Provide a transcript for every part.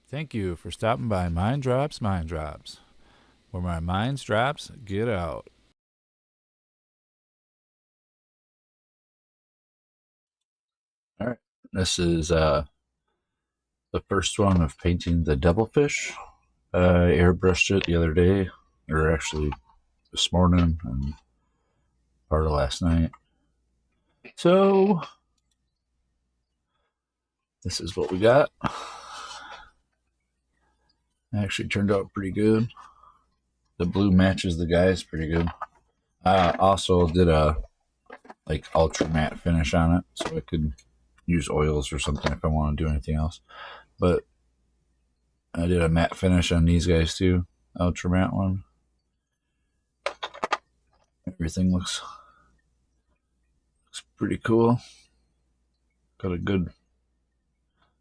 Thank you for stopping by Mind Drops, where my mind's drops get out. All right, this is the first one of painting the Devilfish. I airbrushed it the other day, or actually this morning and part of last night. So this is what we got. Actually turned out pretty good. The blue matches the guys pretty good. I also did a like ultra matte finish on it, so I could use oils or something if I want to do anything else. But I did a matte finish on these guys too, ultra matte one. Everything looks pretty cool. Got a good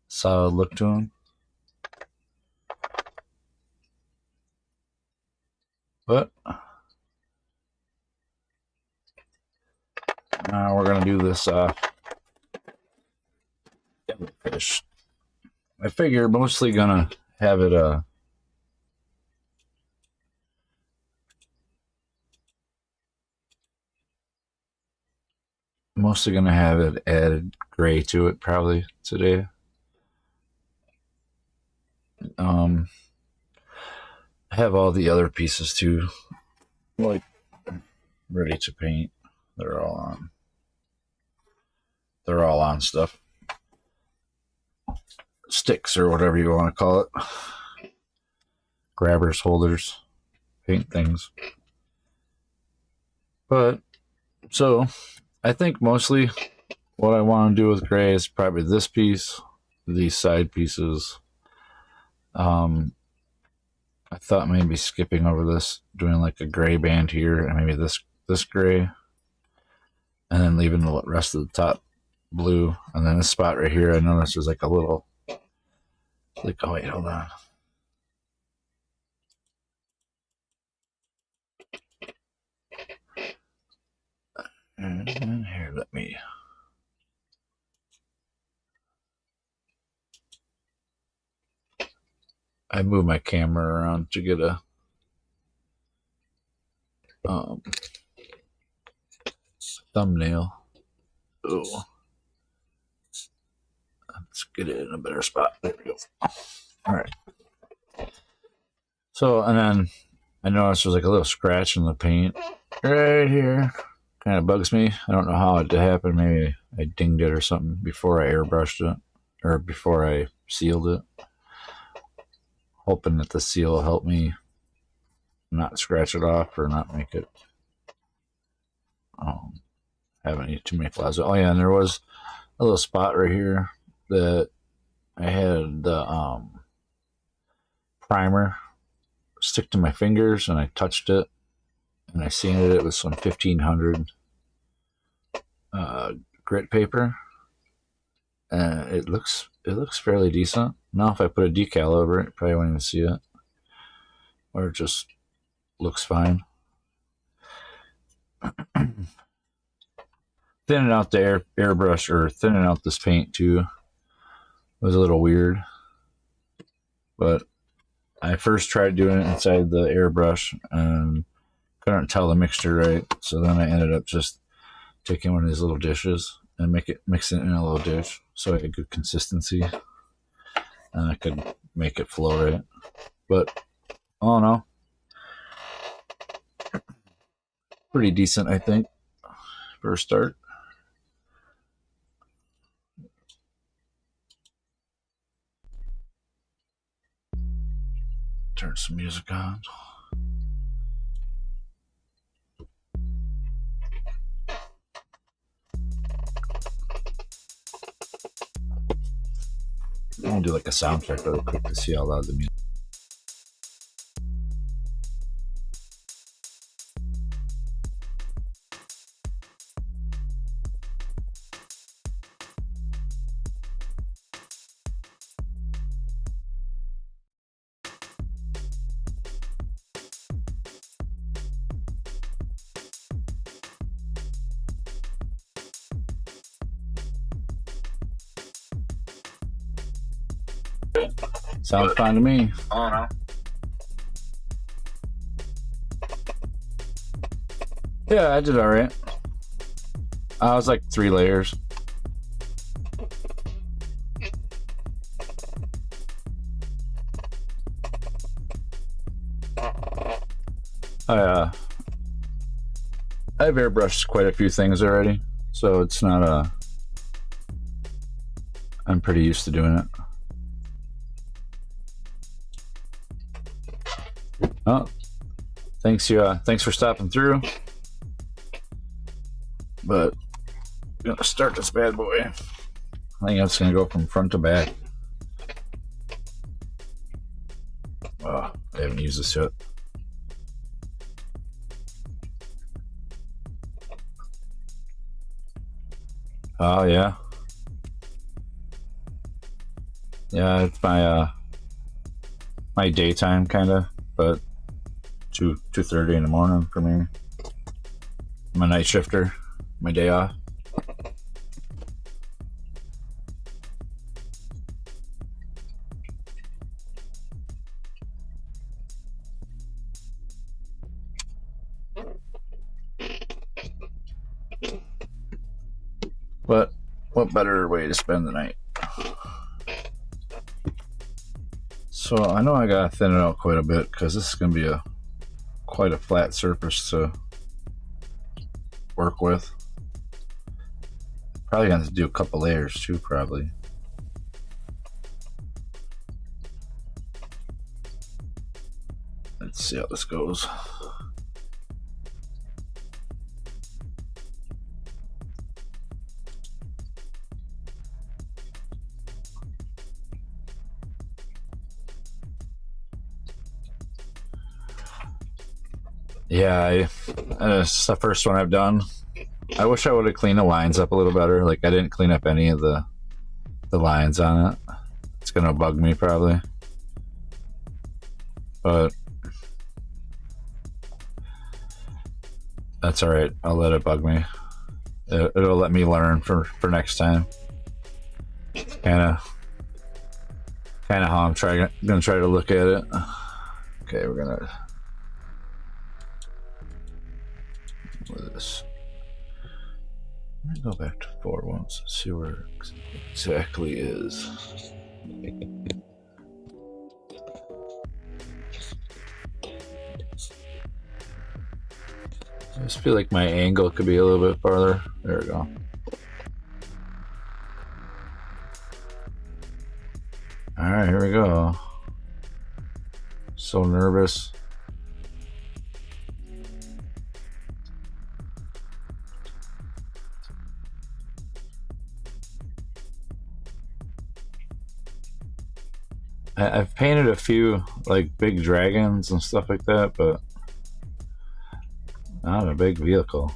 solid look to them. But now we're gonna do this Devilfish. I figure mostly gonna have it mostly gonna have it added gray to it probably today. I have all the other pieces too, like ready to paint. They're all on. They're all on stuff. Sticks or whatever you want to call it. Grabbers, holders, paint things. But so I think mostly what I want to do with gray is probably this piece, these side pieces. I thought maybe skipping over this, doing like a gray band here, and maybe this gray, and then leaving the rest of the top blue, and then this spot right here. I noticed there's like a little, like, oh wait, hold on. And here, let me. I move my camera around to get a thumbnail. Oh, let's get it in a better spot. There we go. All right. So, and then I noticed there's like a little scratch in the paint right here. Kind of bugs me. I don't know how it happened. Maybe I dinged it or something before I airbrushed it, or before I sealed it. Hoping that the seal will help me not scratch it off or not make it have any too many flaws. Oh yeah, and there was a little spot right here that I had the primer stick to my fingers, and I touched it, and I sanded it with some 1500 grit paper, and it looks fairly decent. Now if I put a decal over it, you probably won't even see it, or it just looks fine. Thinning out the airbrush, or thinning out this paint too, was a little weird, but I first tried doing it inside the airbrush and couldn't tell the mixture right, so then I ended up just taking one of these little dishes and mixing it in a little dish so I had good consistency and I could make it flow right. But all in all, pretty decent, I think, for a start. Turn some music on. I'm gonna do like a sound check really quick to see how loud the music. Sounds fine to me. Oh no. Yeah, I did all right. I was like 3 layers. I've airbrushed quite a few things already, so it's not a. I'm pretty used to doing it. Oh, thanks for stopping through. But I'm gonna start this bad boy. I think it's gonna go from front to back. Oh, I haven't used this yet. Oh yeah. Yeah, it's my daytime kinda, but 2:30 in the morning for me. I'm a night shifter, my day off. But what better way to spend the night? So I know I gotta thin it out quite a bit because this is gonna be quite a flat surface to work with. Probably gonna have to do a couple layers too, probably. Let's see how this goes. Yeah, it's the first one I've done. I wish I would have cleaned the lines up a little better. Like, I didn't clean up any of the lines on it. It's gonna bug me probably, but that's all right. I'll let it bug me. It'll let me learn for next time. Kind of how I'm gonna try to look at it. Okay, we're gonna. What is this? Let me go back to 4 once. See where it exactly is. I just feel like my angle could be a little bit farther. There we go. All right, here we go. So nervous. I've painted a few like big dragons and stuff like that, but not a big vehicle.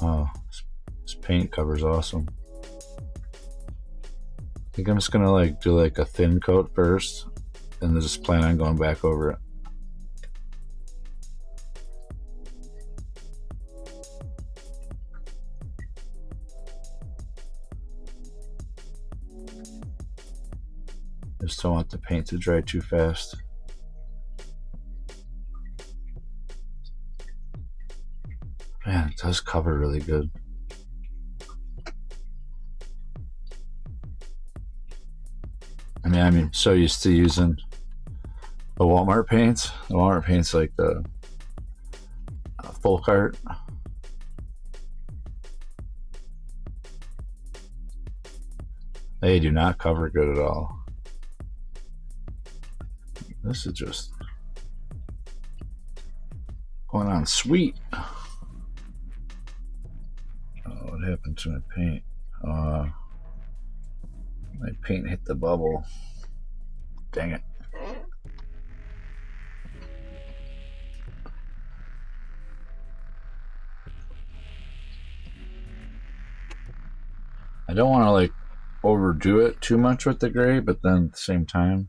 Oh, this paint cover's awesome. I think I'm just gonna like do like a thin coat first and then just plan on going back over it. Just don't want the paint to dry too fast. Man, it does cover really good. I'm so used to using the Walmart paints. The Walmart paints like the full cart. They do not cover good at all. This is just going on sweet. Oh, what happened to my paint? My paint hit the bubble. Dang it. I don't want to like overdo it too much with the gray, but then at the same time,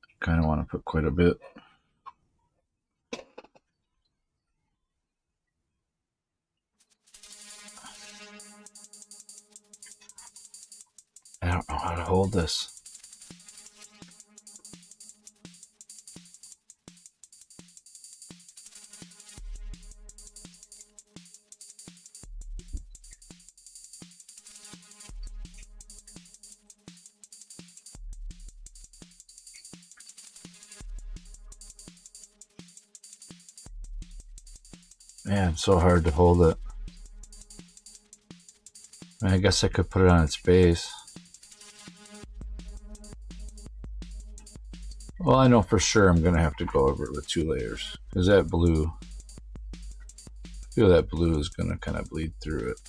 I kind of want to put quite a bit. I don't know how to hold this. Man, it's so hard to hold it. I guess I could put it on its base. Well, I know for sure I'm going to have to go over it with 2 layers. Because that blue, I feel that blue is going to kind of bleed through it.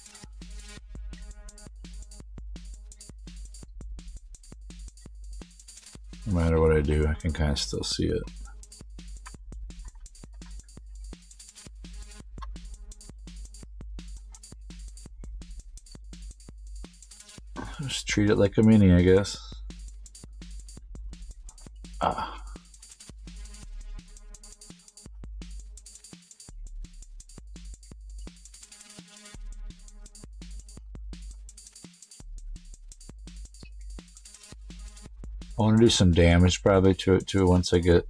No matter what I do, I can kind of still see it. Just treat it like a mini, I guess. I want to do some damage probably to it too once I get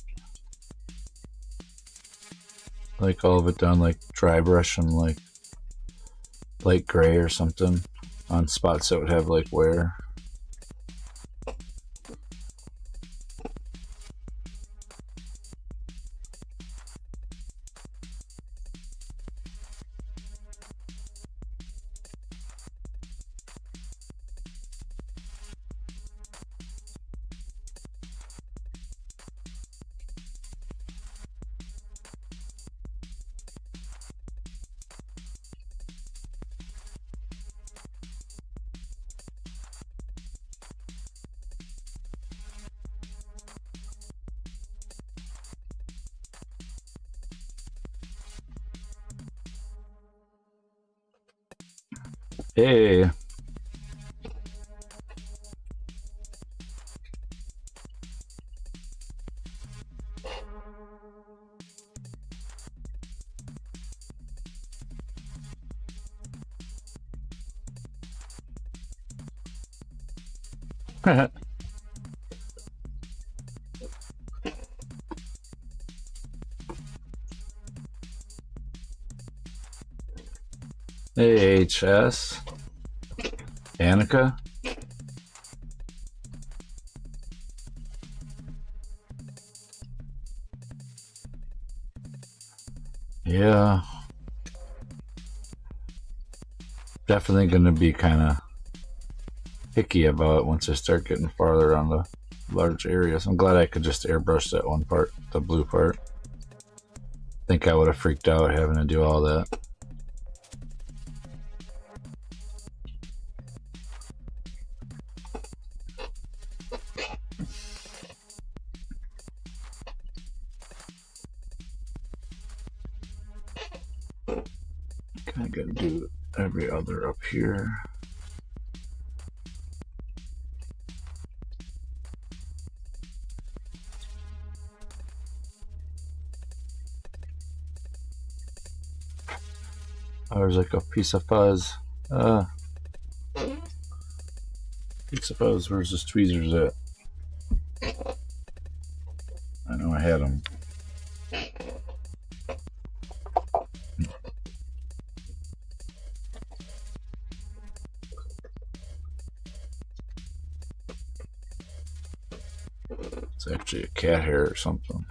like all of it done, like dry brush and like light gray or something on spots that would have like wear. Hey. Hey, HS. Annika. Yeah. Definitely going to be kind of picky about it once I start getting farther on the large areas. I'm glad I could just airbrush that one part, the blue part. think I would have freaked out having to do all that. Kind of gotta do every other up here. Oh, there's like a piece of fuzz. Piece of fuzz. Where's this tweezers at? I know I had them. It's actually a cat hair or something.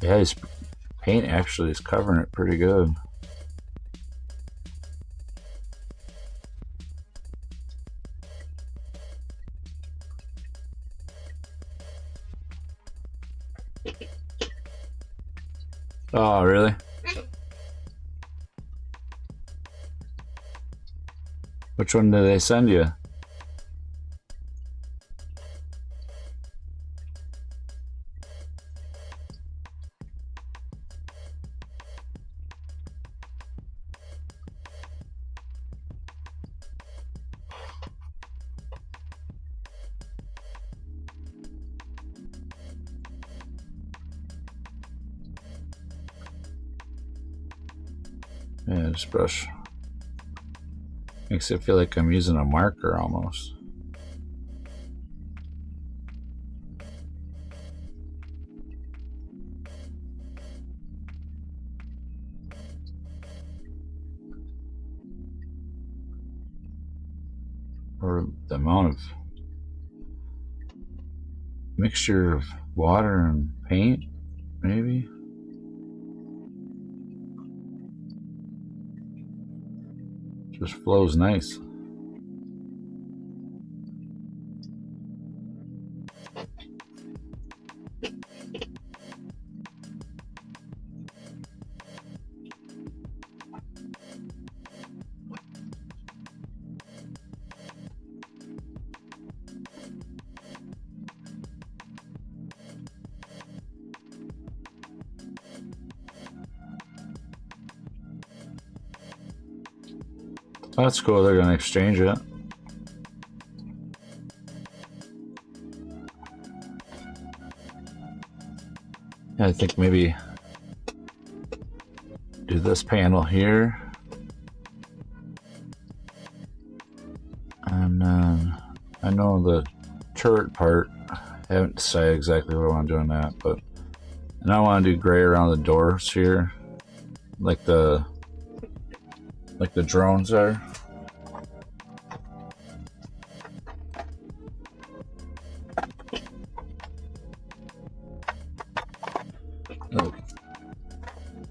Yeah, his paint actually is covering it pretty good. Oh, really? Which one did they send you? Yeah, this brush makes it feel like I'm using a marker almost. Or the amount of mixture of water and paint, maybe. Just flows nice. That's cool, they're gonna exchange it. I think maybe do this panel here. And I know the turret part, I haven't decided exactly what I want to do on that, but and I want to do gray around the doors here, like the drones are.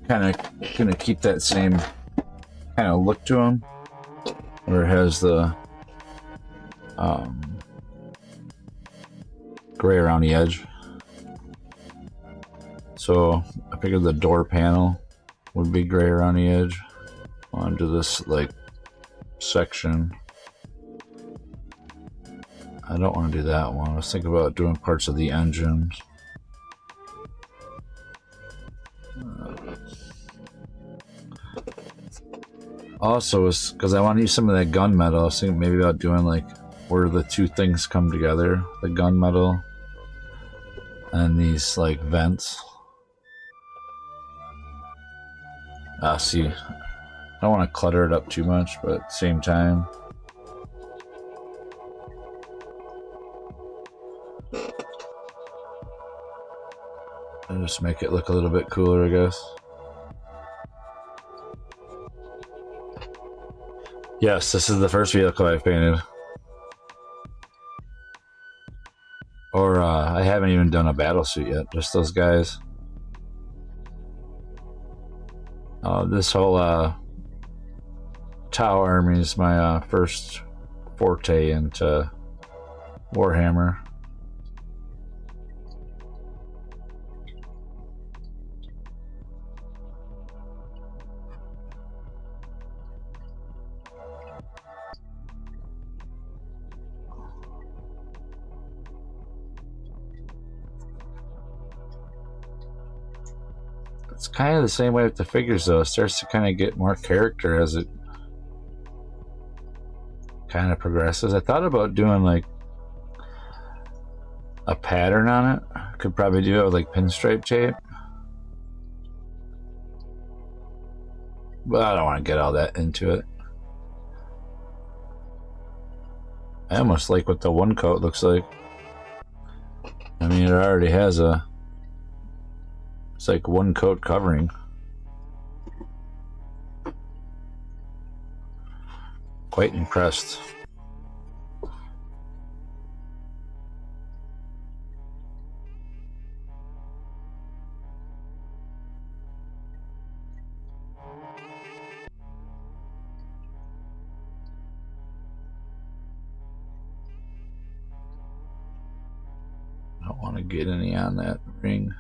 Kind of gonna keep that same kind of look to them, where it has the gray around the edge. So I figured the door panel would be gray around the edge onto this like section. I don't want to do that one. I was thinking about doing parts of the engines. Also, because I want to use some of that gunmetal, I was thinking maybe about doing like where the two things come together, the gunmetal and these like vents. See, I don't want to clutter it up too much, but at the same time, I'll just make it look a little bit cooler, I guess. Yes, this is the first vehicle I've painted. Or I haven't even done a battle suit yet, just those guys. This whole Tau army is my first forte into Warhammer. It's kind of the same way with the figures though. It starts to kind of get more character as it kind of progresses. I thought about doing like a pattern on it. Could probably do it with like pinstripe tape. But I don't want to get all that into it. I almost like what the one coat looks like. I mean, it already has a... It's like one coat covering. Quite impressed. I don't want to get any on that ring.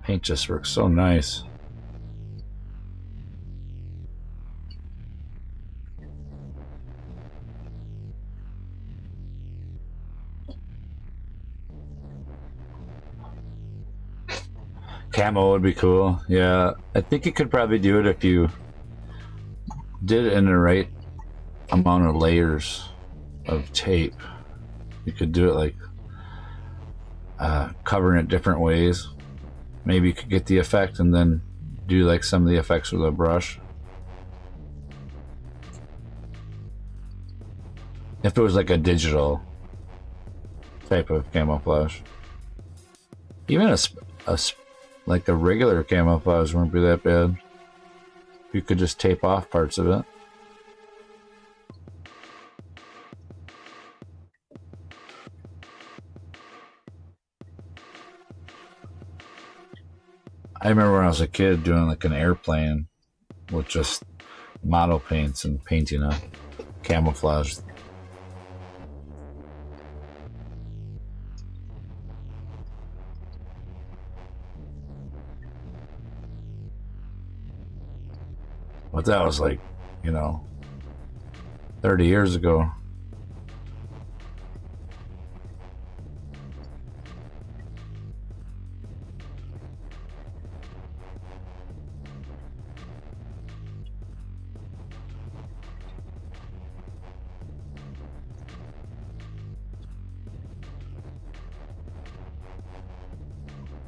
Paint just works so nice. Camo would be cool. Yeah, I think you could probably do it if you did it in the right amount of layers of tape. You could do it like covering it different ways. Maybe you could get the effect and then do like some of the effects with a brush. If it was like a digital type of camouflage. Even like a regular camouflage wouldn't be that bad. You could just tape off parts of it. I remember when I was a kid doing like an airplane with just model paints and painting a camouflage. But that was like, you know, 30 years ago.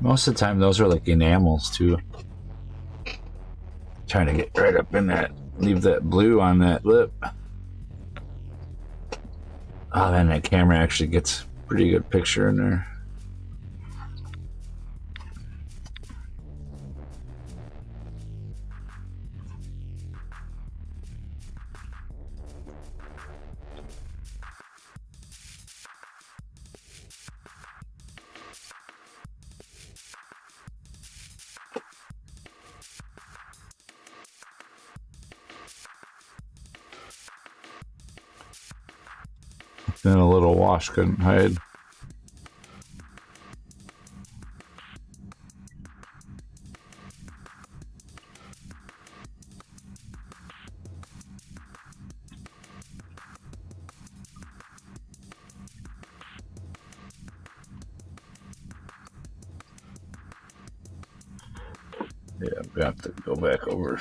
Most of the time those are like enamels too. Trying to get right up in that, leave that blue on that lip. Oh man, that camera actually gets a pretty good picture in there. Then a little wash couldn't hide. Yeah, we have to go back over.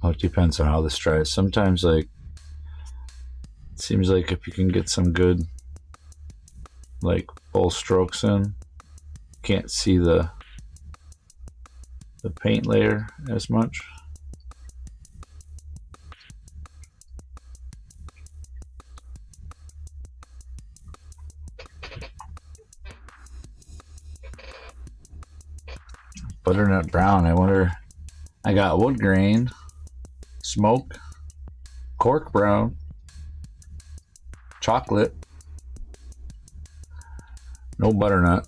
Well, it depends on how this dries. Sometimes, like, it seems like if you can get some good, like, full strokes in, can't see the paint layer as much. Butternut brown, I wonder. I got wood grain, smoke, cork brown, chocolate, no butternut.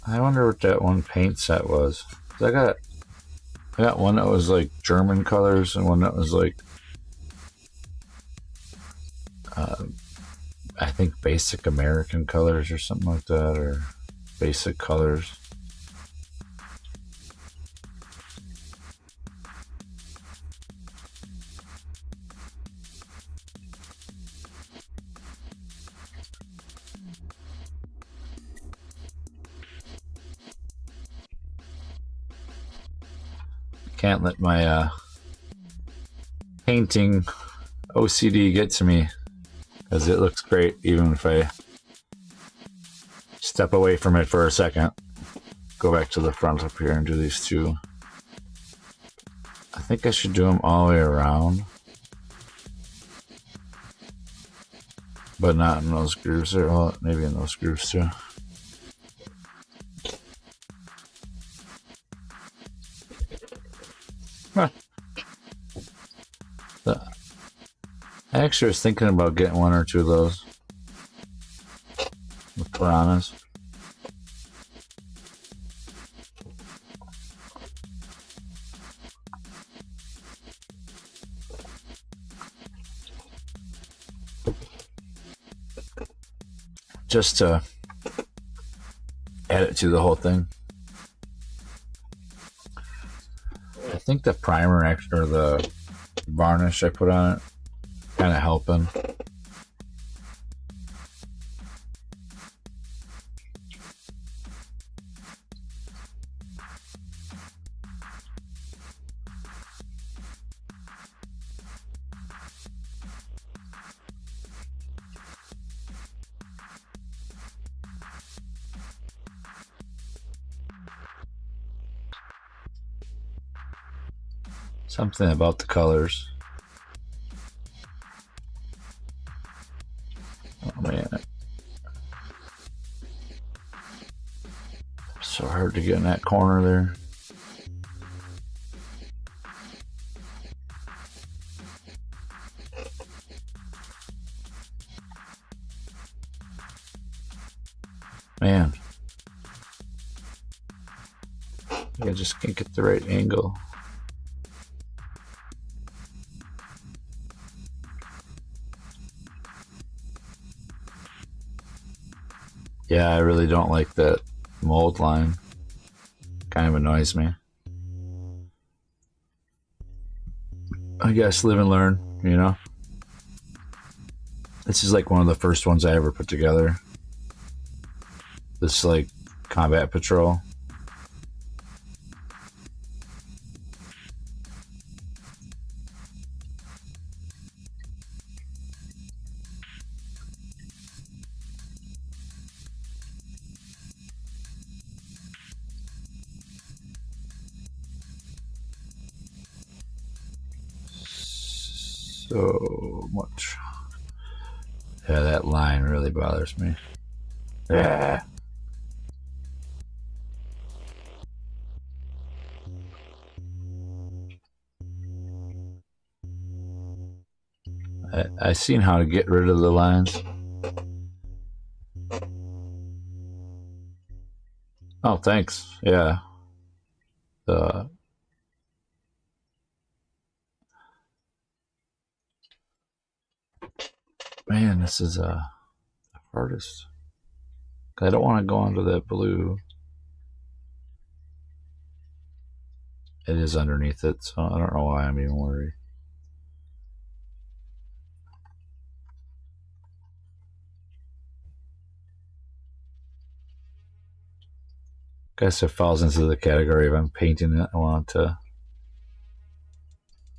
I wonder what that one paint set was. I got one that was like German colors and one that was like I think basic American colors or something like that, or basic colors. Can't let my painting OCD get to me, because it looks great even if I step away from it for a second. Go back to the front up here and do these two. I think I should do them all the way around, but not in those grooves there. Well, maybe in those grooves too. I actually was thinking about getting one or two of those with piranhas. Just to add it to the whole thing. I think the primer or the varnish I put on it kind of helping. Something about the colors. Oh man. So hard to get in that corner there. Man. I just can't get the right angle. Yeah, I really don't like that mold line. Kind of annoys me. I guess live and learn, you know? This is like one of the first ones I ever put together. This like combat patrol. So much. Yeah, that line really bothers me. Yeah. I seen how to get rid of the lines. Oh, thanks. Yeah. Man, this is hardest. I don't want to go onto that blue. It is underneath it, so I don't know why I'm even worried. Guess it falls into the category of I'm painting it. I want to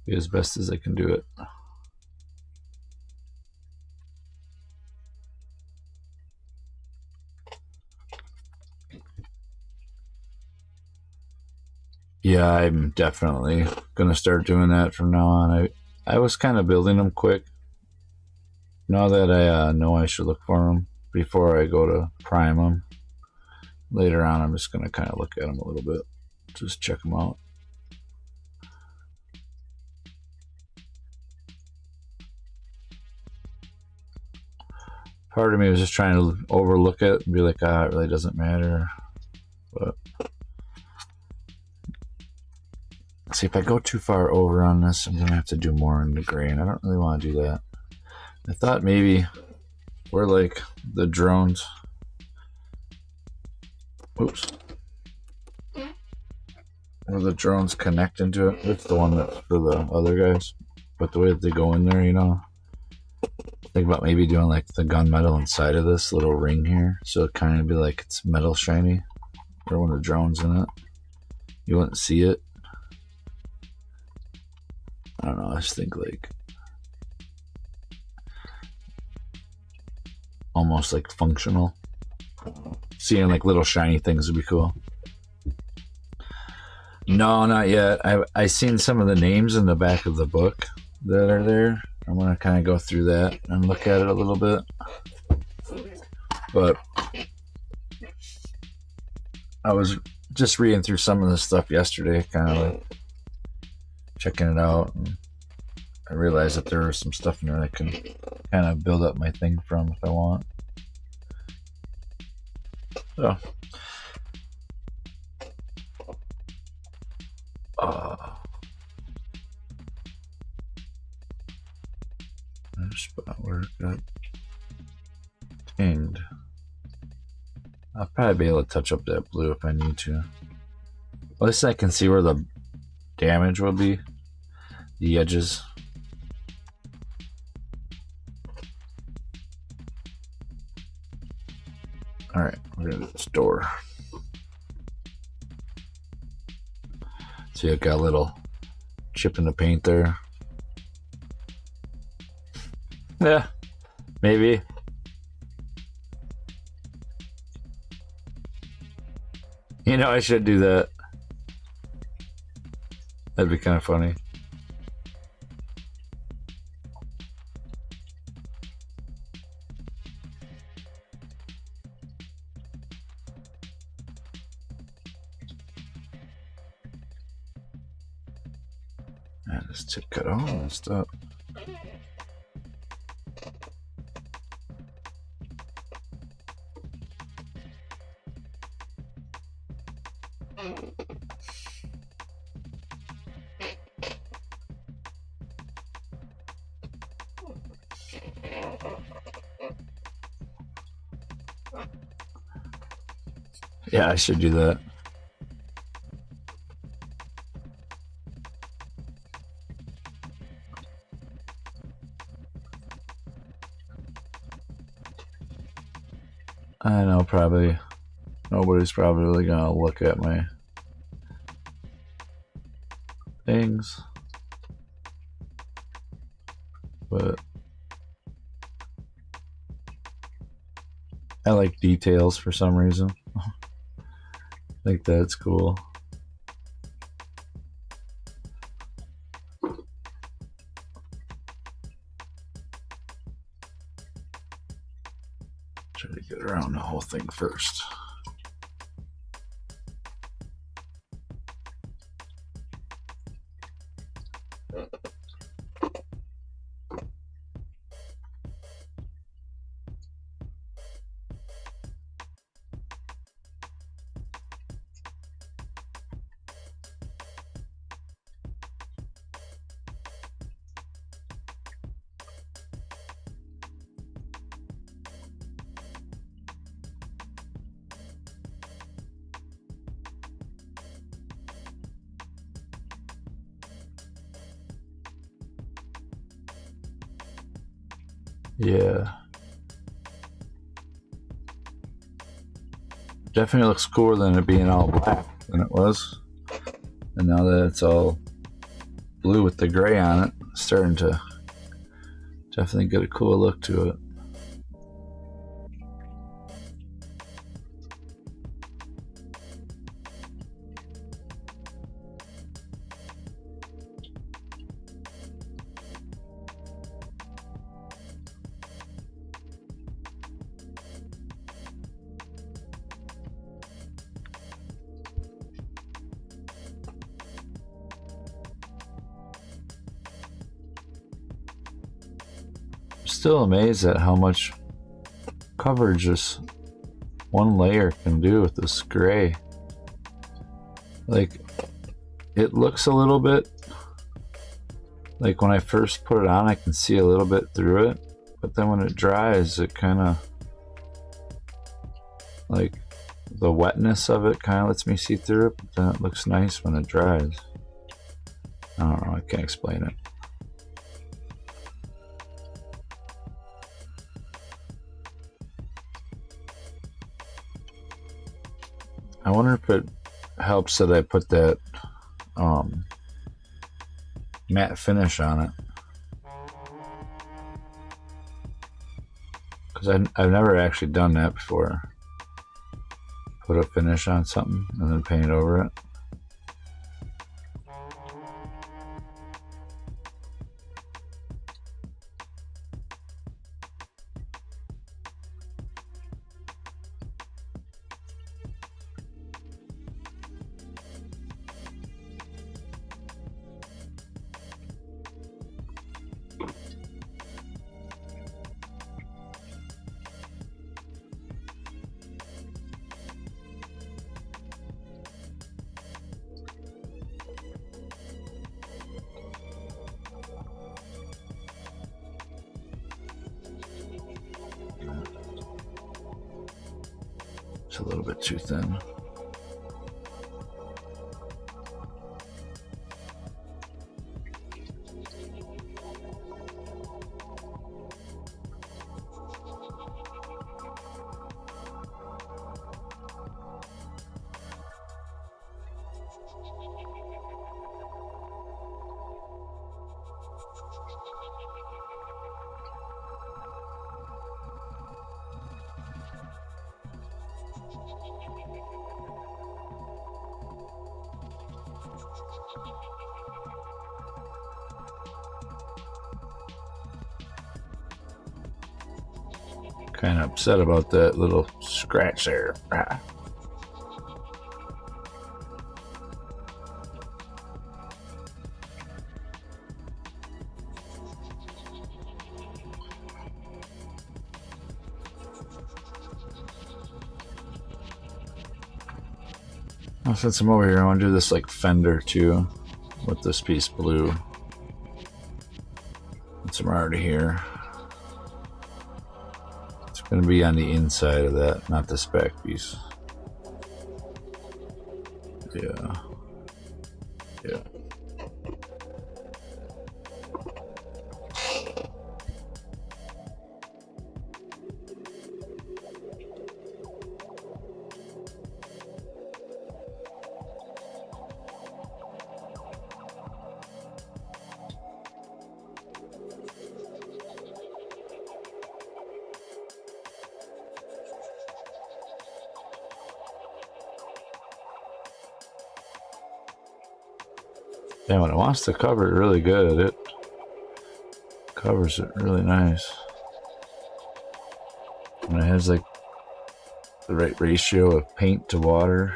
be as best as I can do it. Yeah, I'm definitely gonna start doing that from now on. I was kind of building them quick. Now that I know I should look for them before I go to prime them. Later on, I'm just gonna kind of look at them a little bit, just check them out. Part of me was just trying to overlook it and be like, ah, it really doesn't matter. But see, if I go too far over on this, I'm gonna have to do more in the grain. I don't really want to do that. I thought maybe we're like the drones. Oops. Where the drones connect into it. It's the one that's for the other guys. But the way that they go in there, you know. Think about maybe doing like the gunmetal inside of this little ring here. So it kind of be like it's metal shiny. Or when the drone's in it. You wouldn't see it. I don't know, I just think like almost like functional. Seeing like little shiny things would be cool. No, not yet. I seen some of the names in the back of the book that are there. I'm gonna kind of go through that and look at it a little bit. But I was just reading through some of the stuff yesterday, kind of like checking it out, and I realized that there was some stuff in there I can kind of build up my thing from if I want. So spot where it got tinged. I'll probably be able to touch up that blue if I need to. At least I can see where the damage will be. The edges. Alright, we're gonna do this door. See, I got a little chip in the paint there. Yeah, maybe. You know, I should do that. That'd be kind of funny. And this tip cut all messed up. Yeah, I should do that. I know, probably nobody's probably really gonna look at my things, but I like details for some reason. I think that's cool. Try to get around the whole thing first. Yeah. Definitely looks cooler than it being all black than it was. And now that it's all blue with the gray on it, it's starting to definitely get a cool look to it. Still amazed at how much coverage this one layer can do with this gray. Like, it looks a little bit like when I first put it on, I can see a little bit through it, but then when it dries, it kind of, like, the wetness of it kind of lets me see through it, but then it looks nice when it dries. I don't know, I can't explain it. I wonder if it helps that I put that matte finish on it, because I've never actually done that before. Put a finish on something and then paint over it. It's a little bit too thin. Kind of upset about that little scratch there. Well, since I'm over here, I want to do this like fender too, with this piece blue. Since I'm already here, it's going to be on the inside of that, not this back piece. Yeah. Yeah. Yeah, when it wants to cover it really good, it covers it really nice. And it has like the right ratio of paint to water.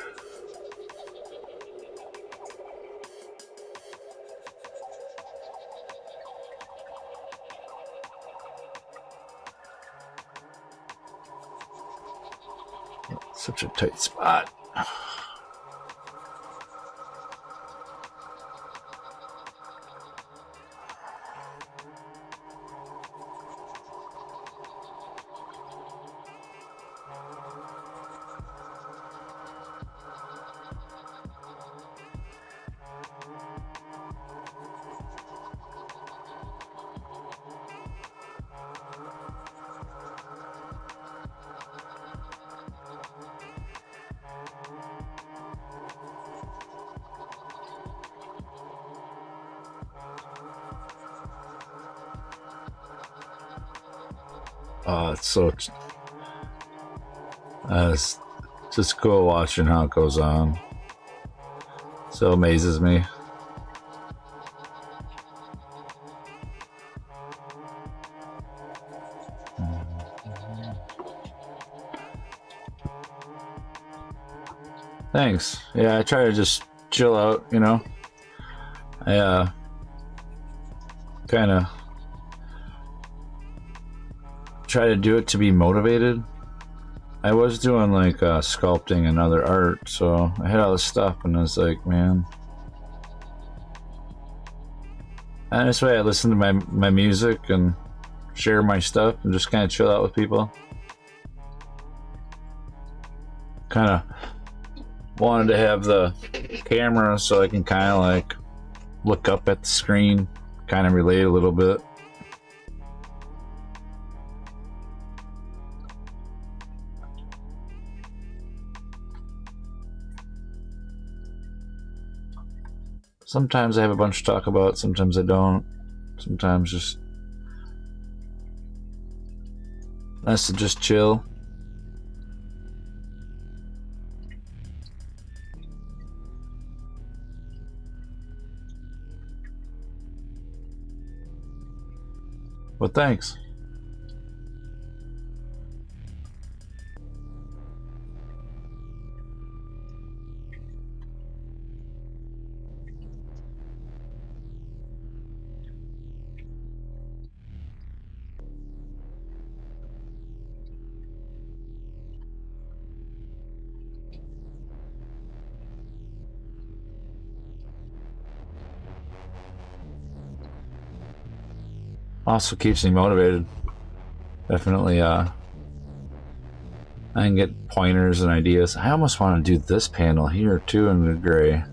Such a tight spot. It's so it's just cool watching how it goes on. So amazes me. Thanks. Yeah, I try to just chill out, you know. I kind of try to do it to be motivated. I was doing like sculpting and other art, so I had all this stuff, and I was like, man. And this way I listen to my music and share my stuff and just kind of chill out with people. Kind of wanted to have the camera so I can kind of like look up at the screen, kind of relate a little bit. Sometimes I have a bunch to talk about, sometimes I don't. Sometimes just nice to just chill. But thanks. Also keeps me motivated. Definitely, I can get pointers and ideas. I almost want to do this panel here too in the gray.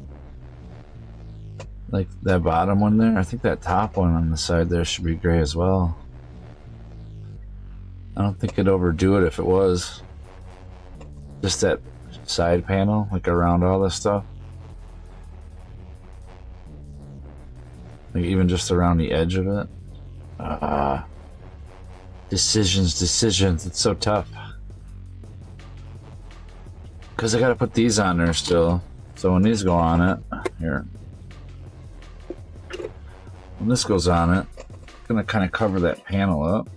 Like that bottom one there. I think that top one on the side there should be gray as well. I don't think it'd overdo it if it was. Just that side panel, like around all this stuff. Like even just around the edge of it. Decisions. It's so tough. Because I gotta put these on there still. So when these go on it, here. When this goes on it, I'm gonna kind of cover that panel up,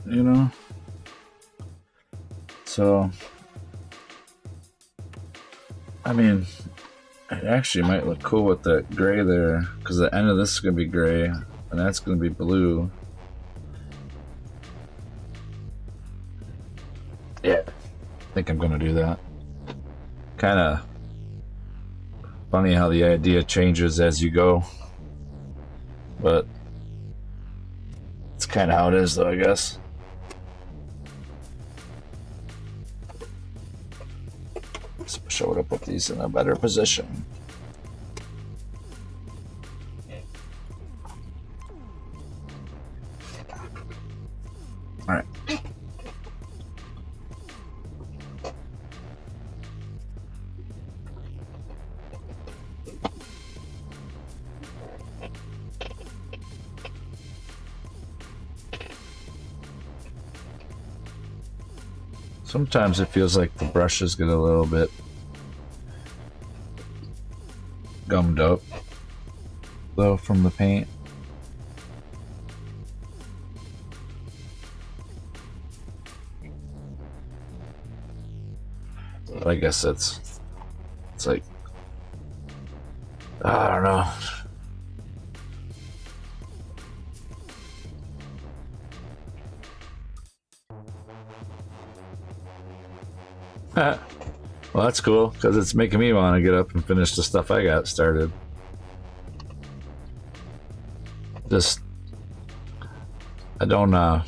you know? So, I mean, it actually might look cool with that gray there, because the end of this is gonna be gray, and that's gonna be blue. Yeah, I think I'm gonna do that. Kind of funny how the idea changes as you go, but it's kind of how it is, though, I guess. So show it up with these in a better position. All right. Sometimes it feels like the brushes get a little bit gummed up, though, from the paint. But I guess it's like, I don't know. Well, that's cool, because it's making me want to get up and finish the stuff I got started. Just, I don't know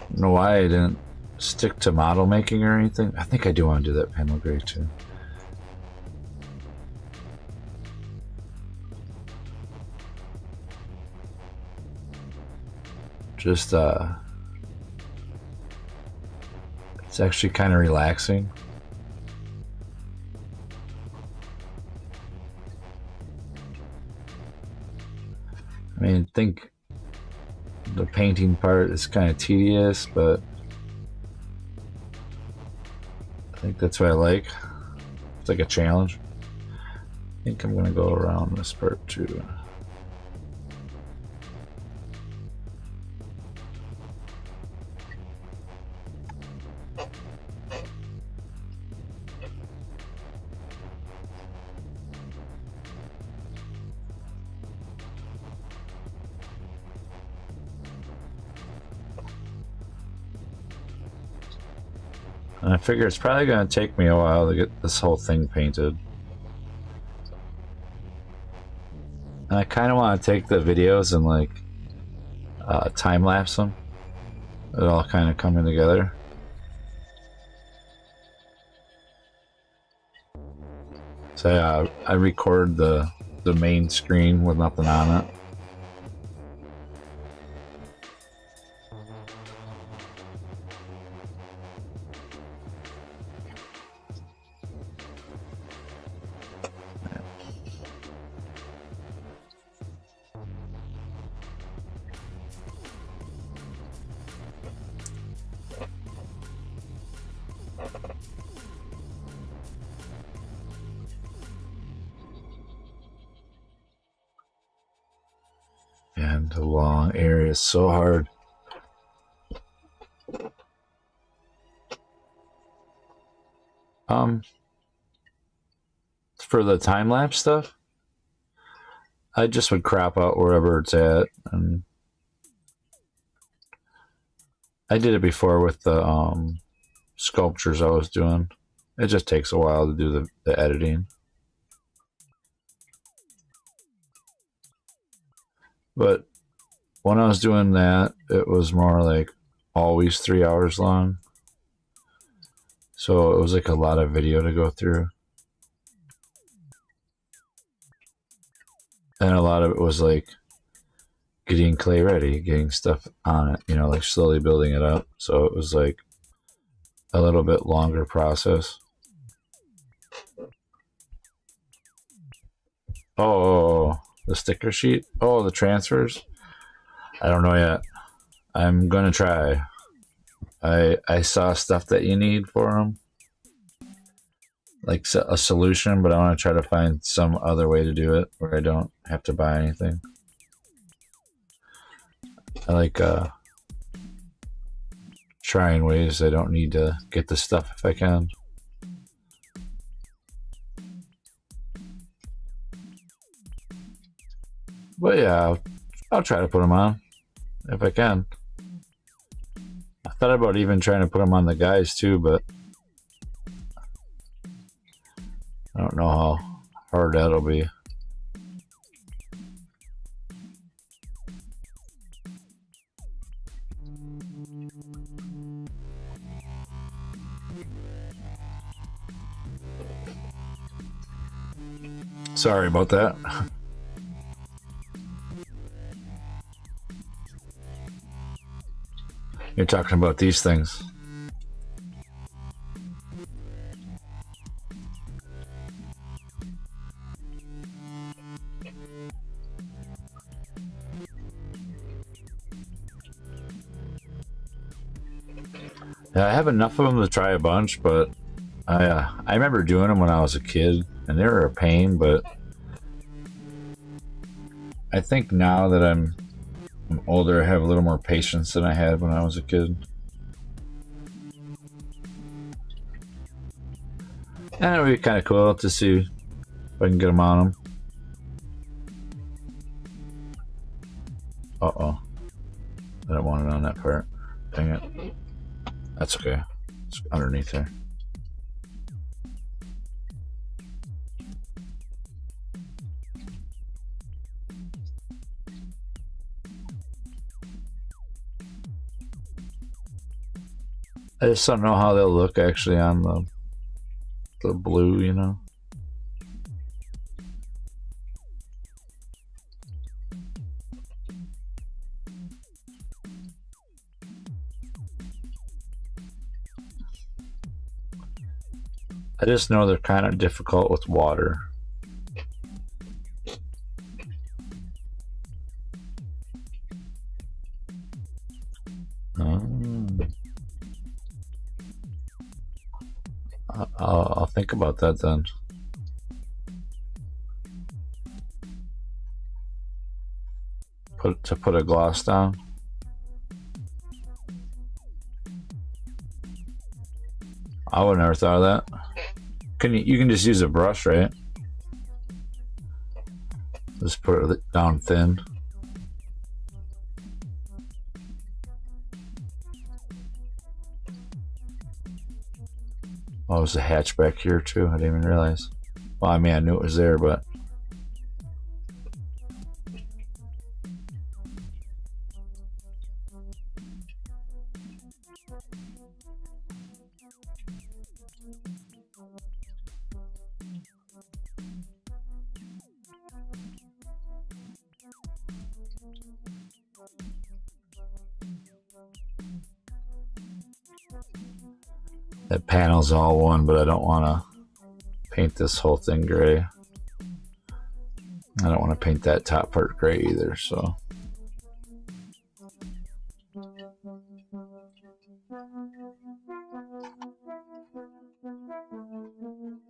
why I didn't stick to model making or anything. I think I do want to do that panel gray too. Just, it's actually kind of relaxing. I mean, I think the painting part is kind of tedious, but I think that's what I like. It's like a challenge. I think I'm gonna go around this part too. And I figure it's probably going to take me a while to get this whole thing painted. And I kind of want to take the videos and like time lapse them. It all kind of coming together. So I record the main screen with nothing on it. And the long area is so hard. For the time-lapse stuff, I just would crop out wherever it's at. And I did it before with the sculptures I was doing. It just takes a while to do the editing. But when I was doing that, it was more like always 3 hours long. So it was like a lot of video to go through. And a lot of it was like getting clay ready, getting stuff on it, you know, like slowly building it up. So it was like a little bit longer process. Oh, the sticker sheet? Oh, the transfers? I don't know yet. I'm gonna try. I saw stuff that you need for them, like a solution, but I want to try to find some other way to do it where I don't have to buy anything. I like trying ways I don't need to get the stuff if I can. But yeah, I'll try to put them on if I can. I thought about even trying to put them on the guys too, but I don't know how hard that'll be. Sorry about that. You're talking about these things. Yeah, I have enough of them to try a bunch, but I remember doing them when I was a kid, and they were a pain, but I think now that I'm older, I have a little more patience than I had when I was a kid. And it would be kind of cool to see if I can get them on them. Uh-oh. I don't want it on that part. Dang it. That's okay. It's underneath there. I just don't know how they'll look actually on the blue, you know. I just know they're kind of difficult with water. I'll think about that then. Put a gloss down. I would never thought of that. You can just use a brush, right? Just put it down thin. Oh, there's a hatch back here too. I didn't even realize. Well, I mean, I knew it was there, but that panel's all one, but I don't want to paint this whole thing gray. I don't want to paint that top part gray either, so.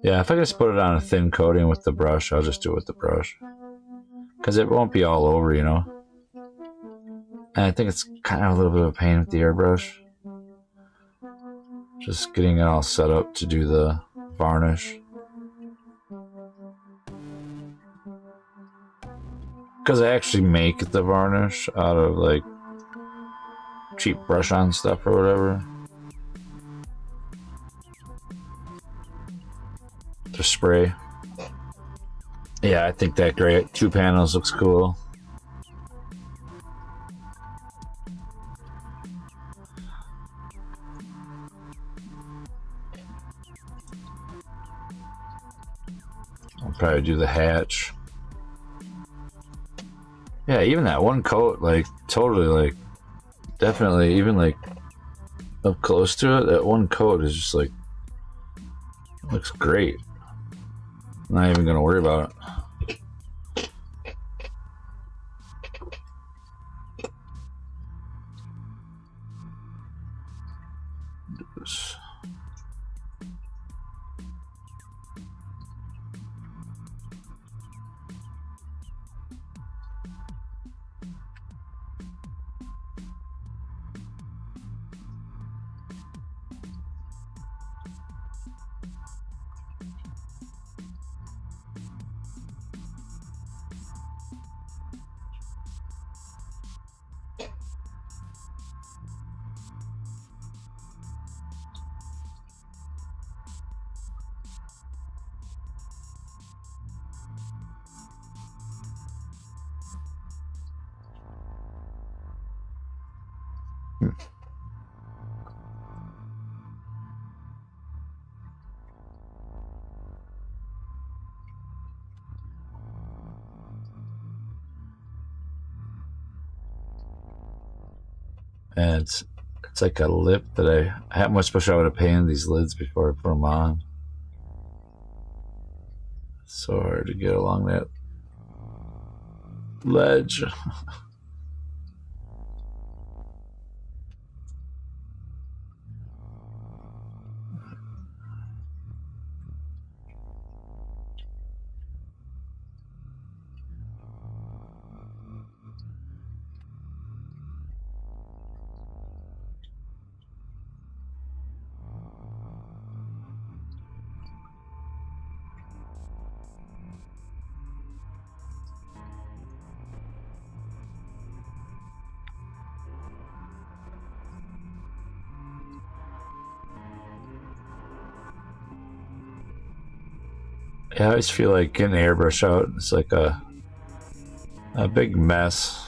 Yeah, if I just put it on a thin coating with the brush, I'll just do it with the brush. Because it won't be all over, you know. And I think it's kind of a little bit of a pain with the airbrush. Just getting it all set up to do the varnish. Because I actually make the varnish out of like cheap brush on stuff or whatever. To spray. Yeah, I think that gray 2 panels looks cool. I'll probably do the hatch. Yeah, even that one coat, like, totally, like, definitely, even, like, up close to it, that one coat is just, like, looks great. I'm not even gonna worry about it. Do this. And it's like a lip that I much wish I would have painted these lids before I put them on. It's so hard to get along that ledge. Yeah, I always feel like getting the airbrush out, it's like a big mess.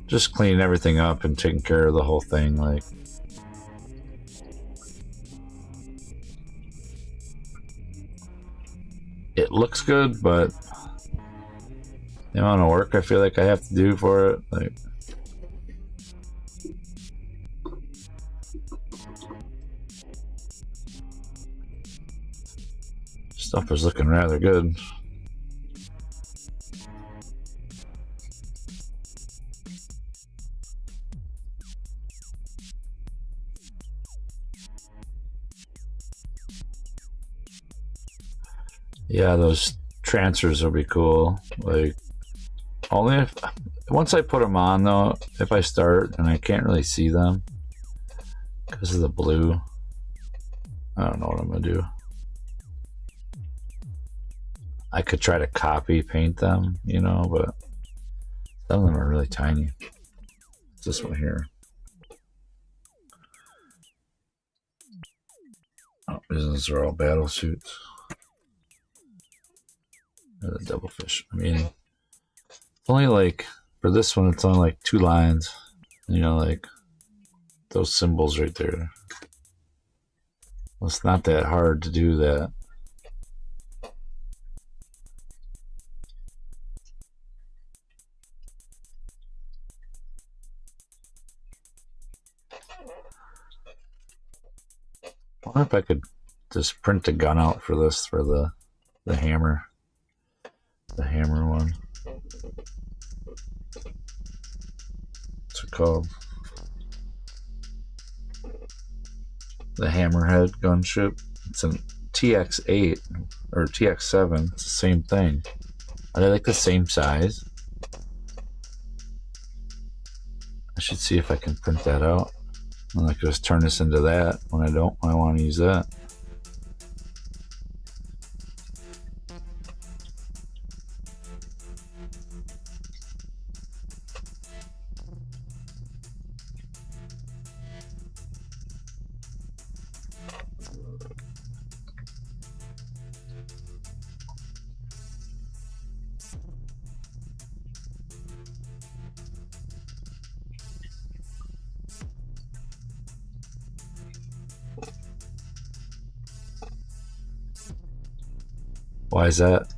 Just cleaning everything up and taking care of the whole thing, like. It looks good, but the amount of work I feel like I have to do for it, like. Stuff is looking rather good. Yeah, those transfers will be cool. Like, only if once I put them on though, if I start and I can't really see them because of the blue, I don't know what I'm gonna do. I could try to copy paint them, you know, but some of them are really tiny. It's this one here. Oh, these are all battle suits. The Devilfish. I mean, it's only like, for this one, it's only like 2 lines. You know, like those symbols right there. Well, it's not that hard to do that. I wonder if I could just print a gun out for this, for the hammer. The hammer one. What's it called? The Hammerhead gunship. It's an TX8 or TX7. It's the same thing. Are they like the same size? I should see if I can print that out. And I could just turn this into that when I want to use that. Why is that?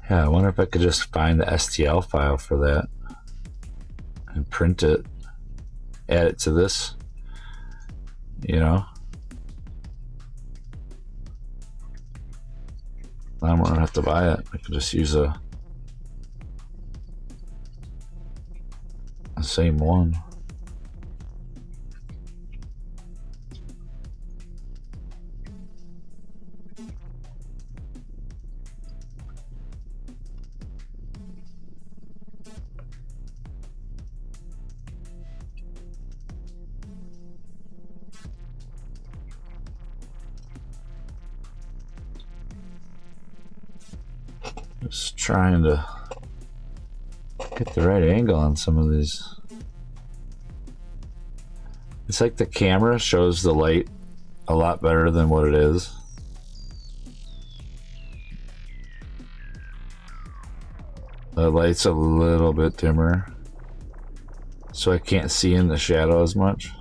Yeah, I wonder if I could just find the STL file for that and print it, add it to this, you know? I don't have to buy it. I could just use the same one. Just trying to get the right angle on some of these. It's like the camera shows the light a lot better than what it is. The light's a little bit dimmer, so I can't see in the shadow as much.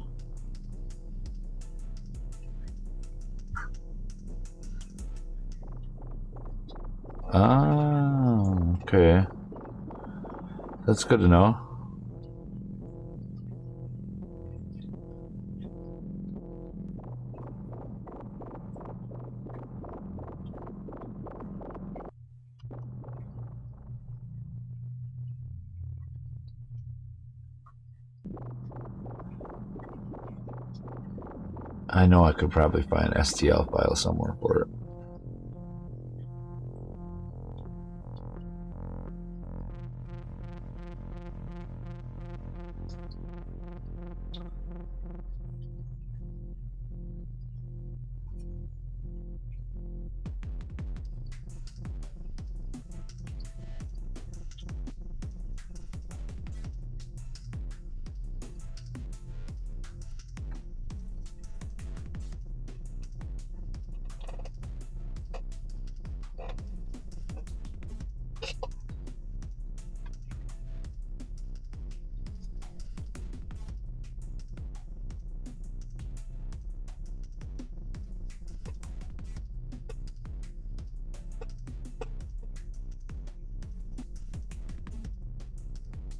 Ah, okay. That's good to know. I know I could probably find an STL file somewhere for it.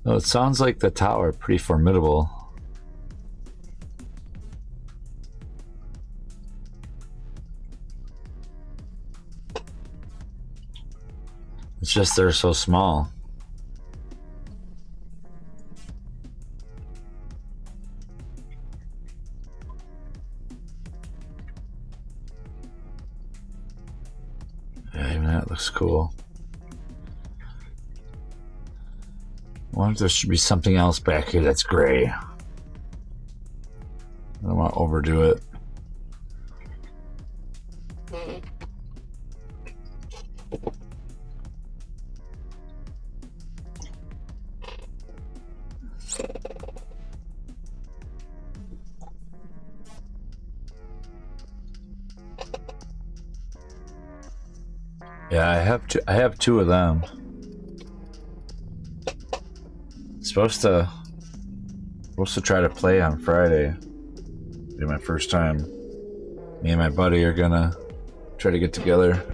Well, it sounds like the tower pretty formidable. It's just they're so small. Yeah, even that looks cool. I wonder if there should be something else back here that's gray. I don't want to overdo it. Yeah, I have two of them. Supposed to try to play on Friday. Be my first time. Me and my buddy are gonna try to get together.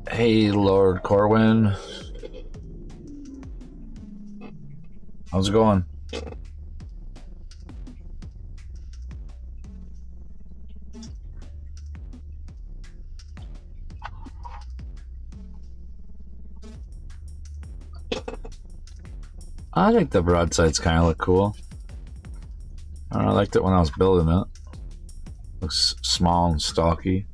Hey, Lord Corwin. How's it going? I think the broadsides kind of look cool. I liked it when I was building it. Looks small and stocky.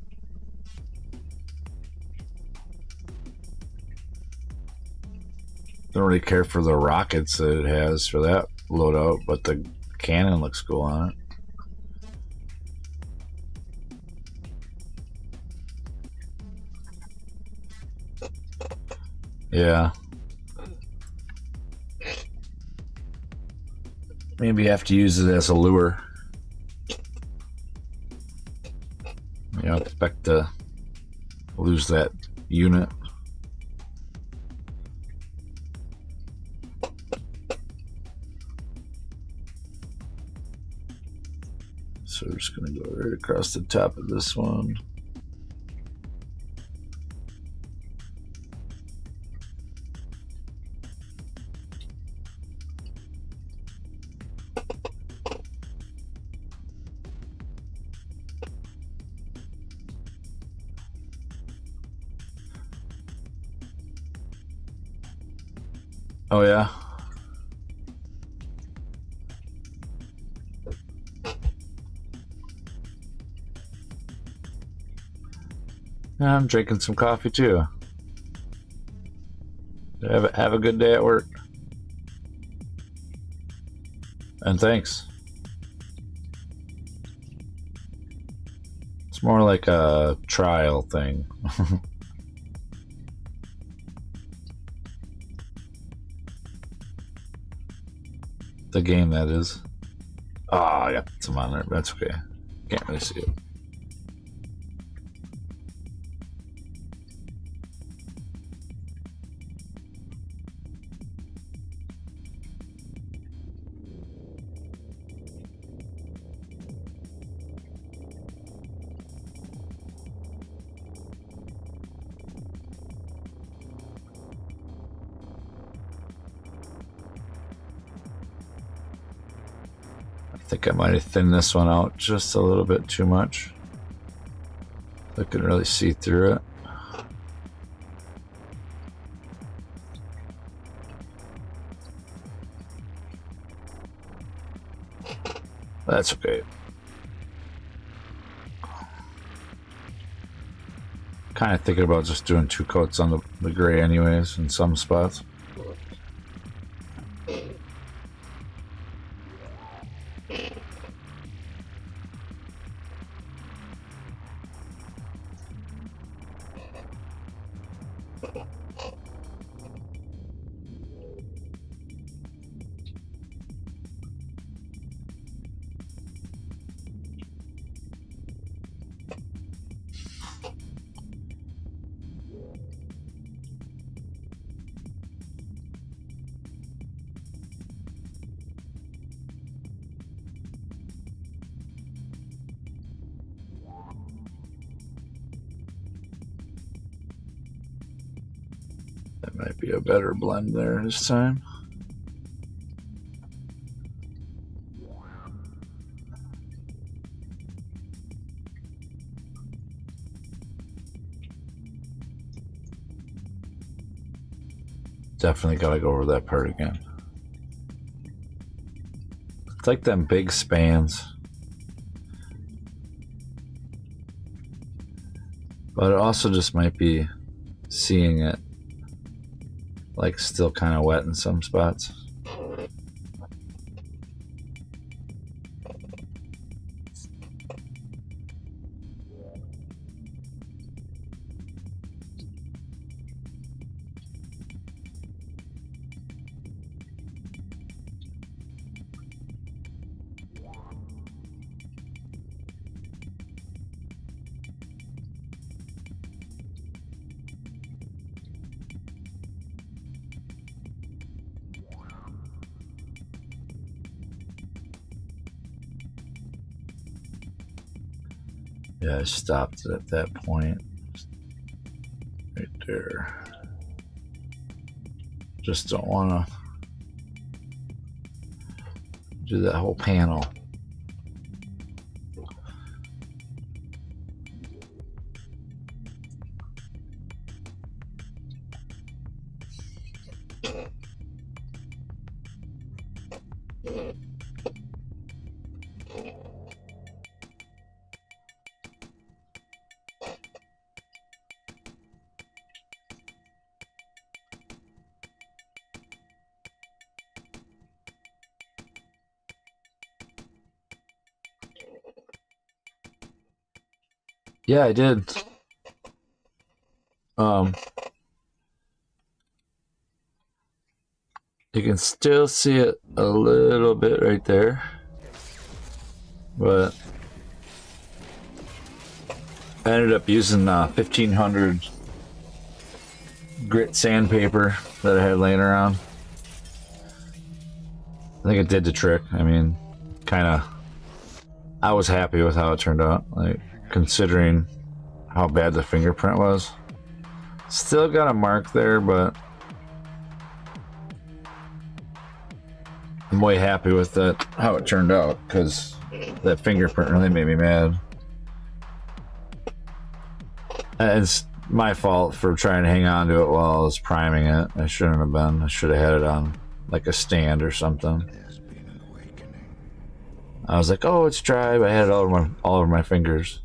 Don't really care for the rockets that it has for that loadout, but the cannon looks cool on it. Yeah. Maybe you have to use it as a lure. You don't expect to lose that unit. So we're just going to go right across the top of this one. Oh yeah. Yeah, I'm drinking some coffee too. Have a good day at work. And thanks. It's more like a trial thing. The game, that is. Oh, I got some on there, but that's okay. Can't really see it. I think I might have thinned this one out just a little bit too much. I couldn't really see through it. That's okay. Kind of thinking about just doing 2 coats on the gray anyways in some spots. That might be a better blend there this time. Definitely gotta go over that part again. It's like them big spans. But it also just might be seeing it like still kind of wet in some spots. Yeah, I stopped at that point. Right there. Just don't want to do that whole panel. Yeah, I did. You can still see it a little bit right there, but I ended up using 1500 grit sandpaper that I had laying around. I think it did the trick. I mean, I was happy with how it turned out, like considering how bad the fingerprint was. Still got a mark there, but I'm way happy with that, how it turned out, because that fingerprint really made me mad. And it's my fault for trying to hang on to it while I was priming it. I shouldn't have been. I should have had it on like a stand or something. I was like, oh, it's dry, but I had it all over my fingers.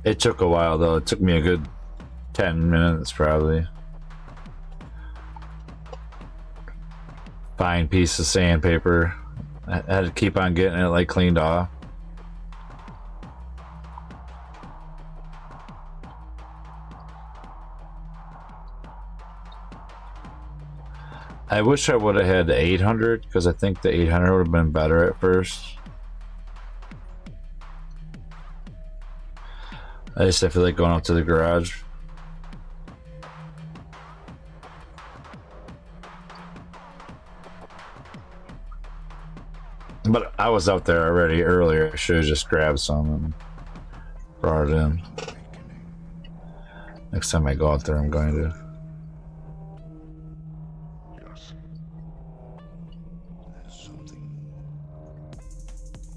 It took a while though. It took me a good 10 minutes probably. Fine piece of sandpaper. I had to keep on getting it like cleaned off. I wish I would have had the 800, because I think the 800 would have been better at first. I feel like going up to the garage. But I was out there already earlier. I should have just grabbed some and brought it in. Next time I go out there, I'm going to.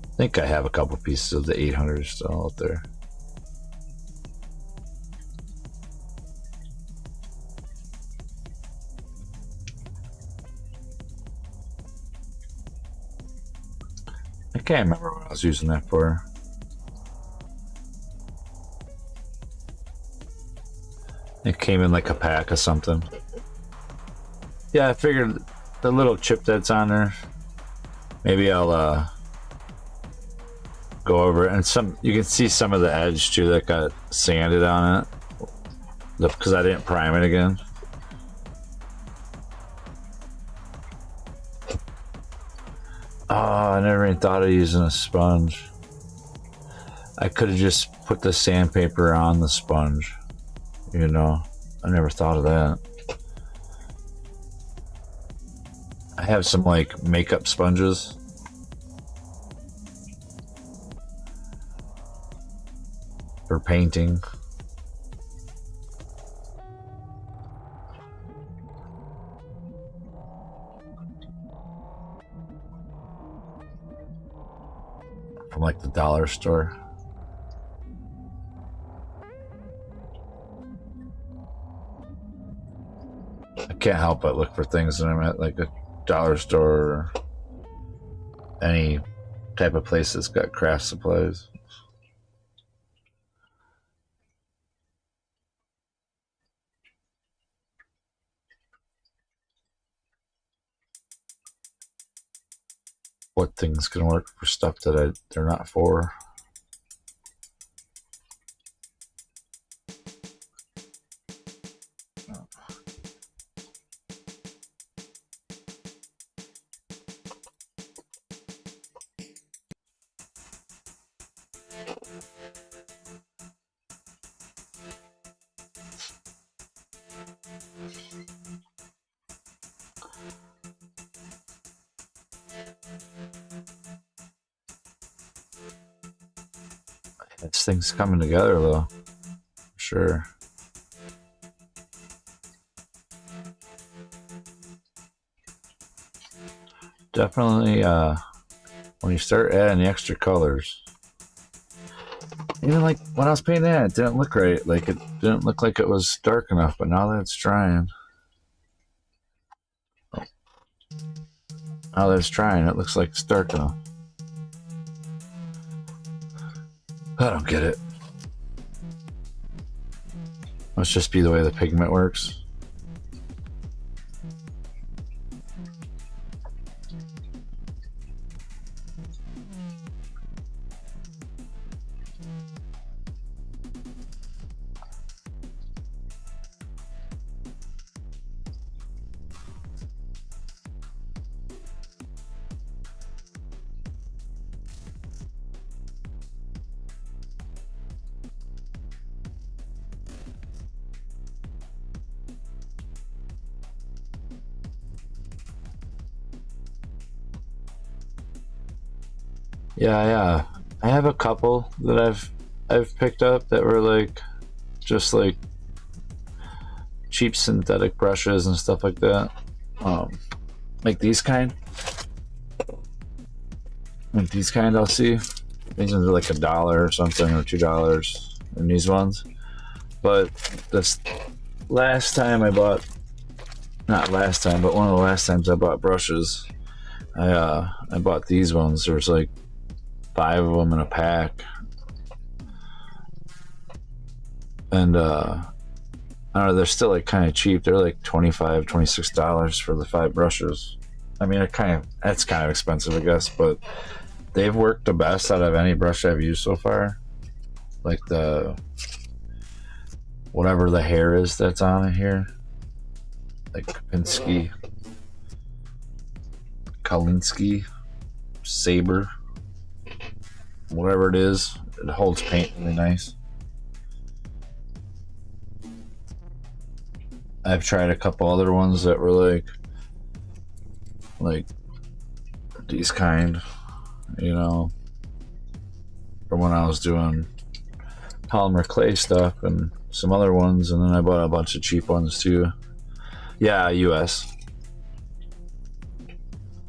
I think I have a couple pieces of the 800 still out there. I can't remember what I was using that for. It came in like a pack of something. Yeah, I figured the little chip that's on there, maybe I'll go over it. And you can see some of the edge too that got sanded on it because I didn't prime it again. Oh, I never even thought of using a sponge. I could have just put the sandpaper on the sponge, you know. I never thought of that. I have some like makeup sponges. For painting. From like the dollar store. can't help but look for things when I'm at like a dollar store or any type of place that's got craft supplies. What things can work for stuff that they're not for. This thing's coming together though, for sure. Definitely when you start adding the extra colors, even like when I was painting that, it didn't look right. Like it didn't look like it was dark enough, but now that it's drying, now that it's drying, it looks like it's dark enough. I don't get it. Must just be the way the pigment works. Yeah. I have a couple that I've picked up that were like just like cheap synthetic brushes and stuff like that. Like these kind. Like these kind I'll see. These ones are like $1 or something, or $2 in these ones. But this last time I bought, not last time, but one of the last times I bought brushes, I bought these ones. There's like 5 of them in a pack, and I don't know, they're still like kind of cheap. They're like $25, $26 for the 5 brushes. I mean, that's kind of expensive, I guess, but they've worked the best out of any brush I've used so far. Like the whatever the hair is that's on it here, like Kalinsky, Saber, whatever it is, it holds paint really nice. I've tried a couple other ones that were like these kind, you know, from when I was doing polymer clay stuff, and some other ones, and then I bought a bunch of cheap ones too. Yeah, US.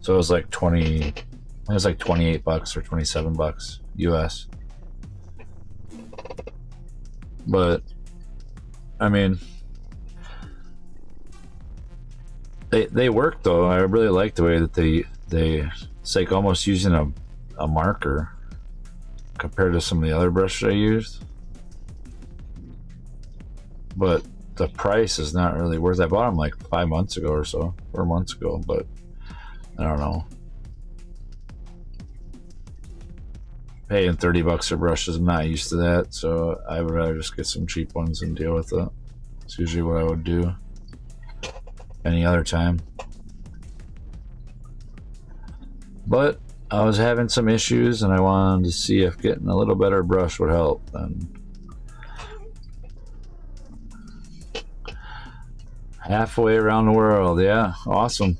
So it was like 28 bucks or $27 US. But I mean, they work though. I really like the way that it's like almost using a marker compared to some of the other brushes I used. But the price is not really worth it. I bought them like 5 months ago or so, 4 months ago, but I don't know. Paying $30 for brushes, I'm not used to that, so I would rather just get some cheap ones and deal with it. It's usually what I would do any other time. But I was having some issues and I wanted to see if getting a little better brush would help. And halfway around the world, yeah, awesome.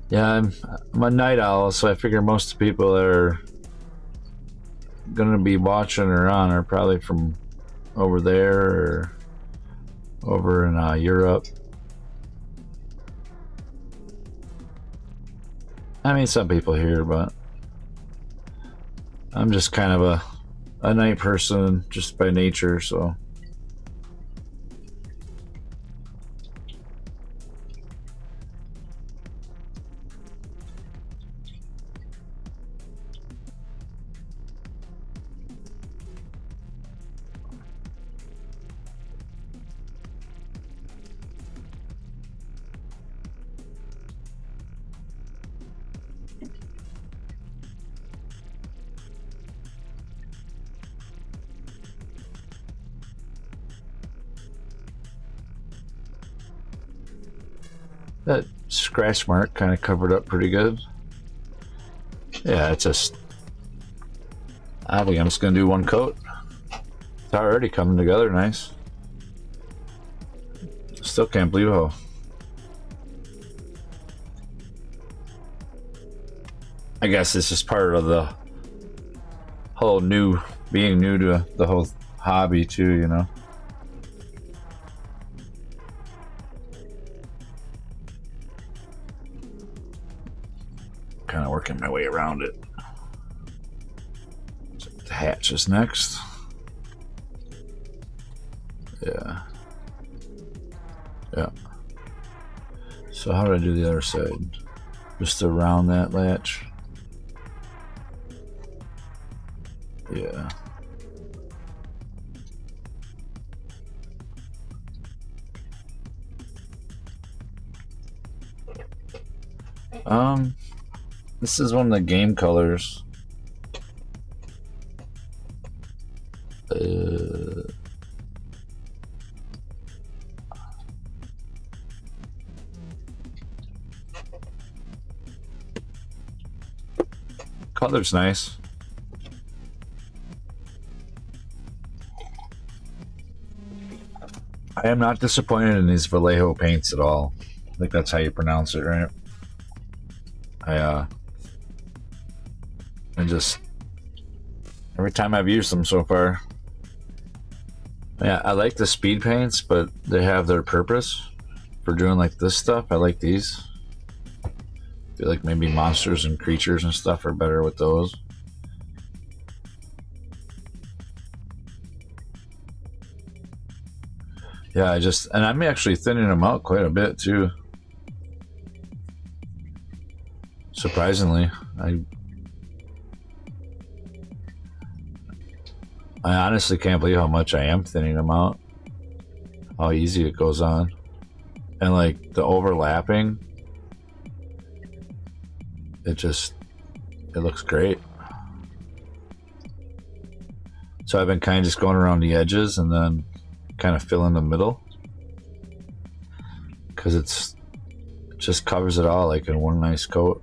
Yeah, I'm a night owl, so I figure most people that are gonna be watching or on are probably from over there or over in Europe. I mean, some people here, but I'm just kind of a night person just by nature, so scratch mark kind of covered up pretty good. Yeah, it's just, I think I'm just gonna do one coat. It's already coming together nice. Still can't believe how I guess it's just part of the whole being new to the whole hobby too, you know. Kind of working my way around it. So the hatch is next. Yeah. Yeah. So how do I do the other side? Just around that latch. Yeah. This is one of the game colors. Color's nice. I am not disappointed in these Vallejo paints at all. I think that's how you pronounce it, right? I just, every time I've used them so far, yeah, I like the speed paints, but they have their purpose for doing like this stuff. I like these. I feel like maybe monsters and creatures and stuff are better with those. Yeah, and I'm actually thinning them out quite a bit too. Surprisingly, I honestly can't believe how much I am thinning them out. How easy it goes on. And like the overlapping, it looks great. So I've been kind of just going around the edges and then kind of fill in the middle, because it just covers it all like in one nice coat.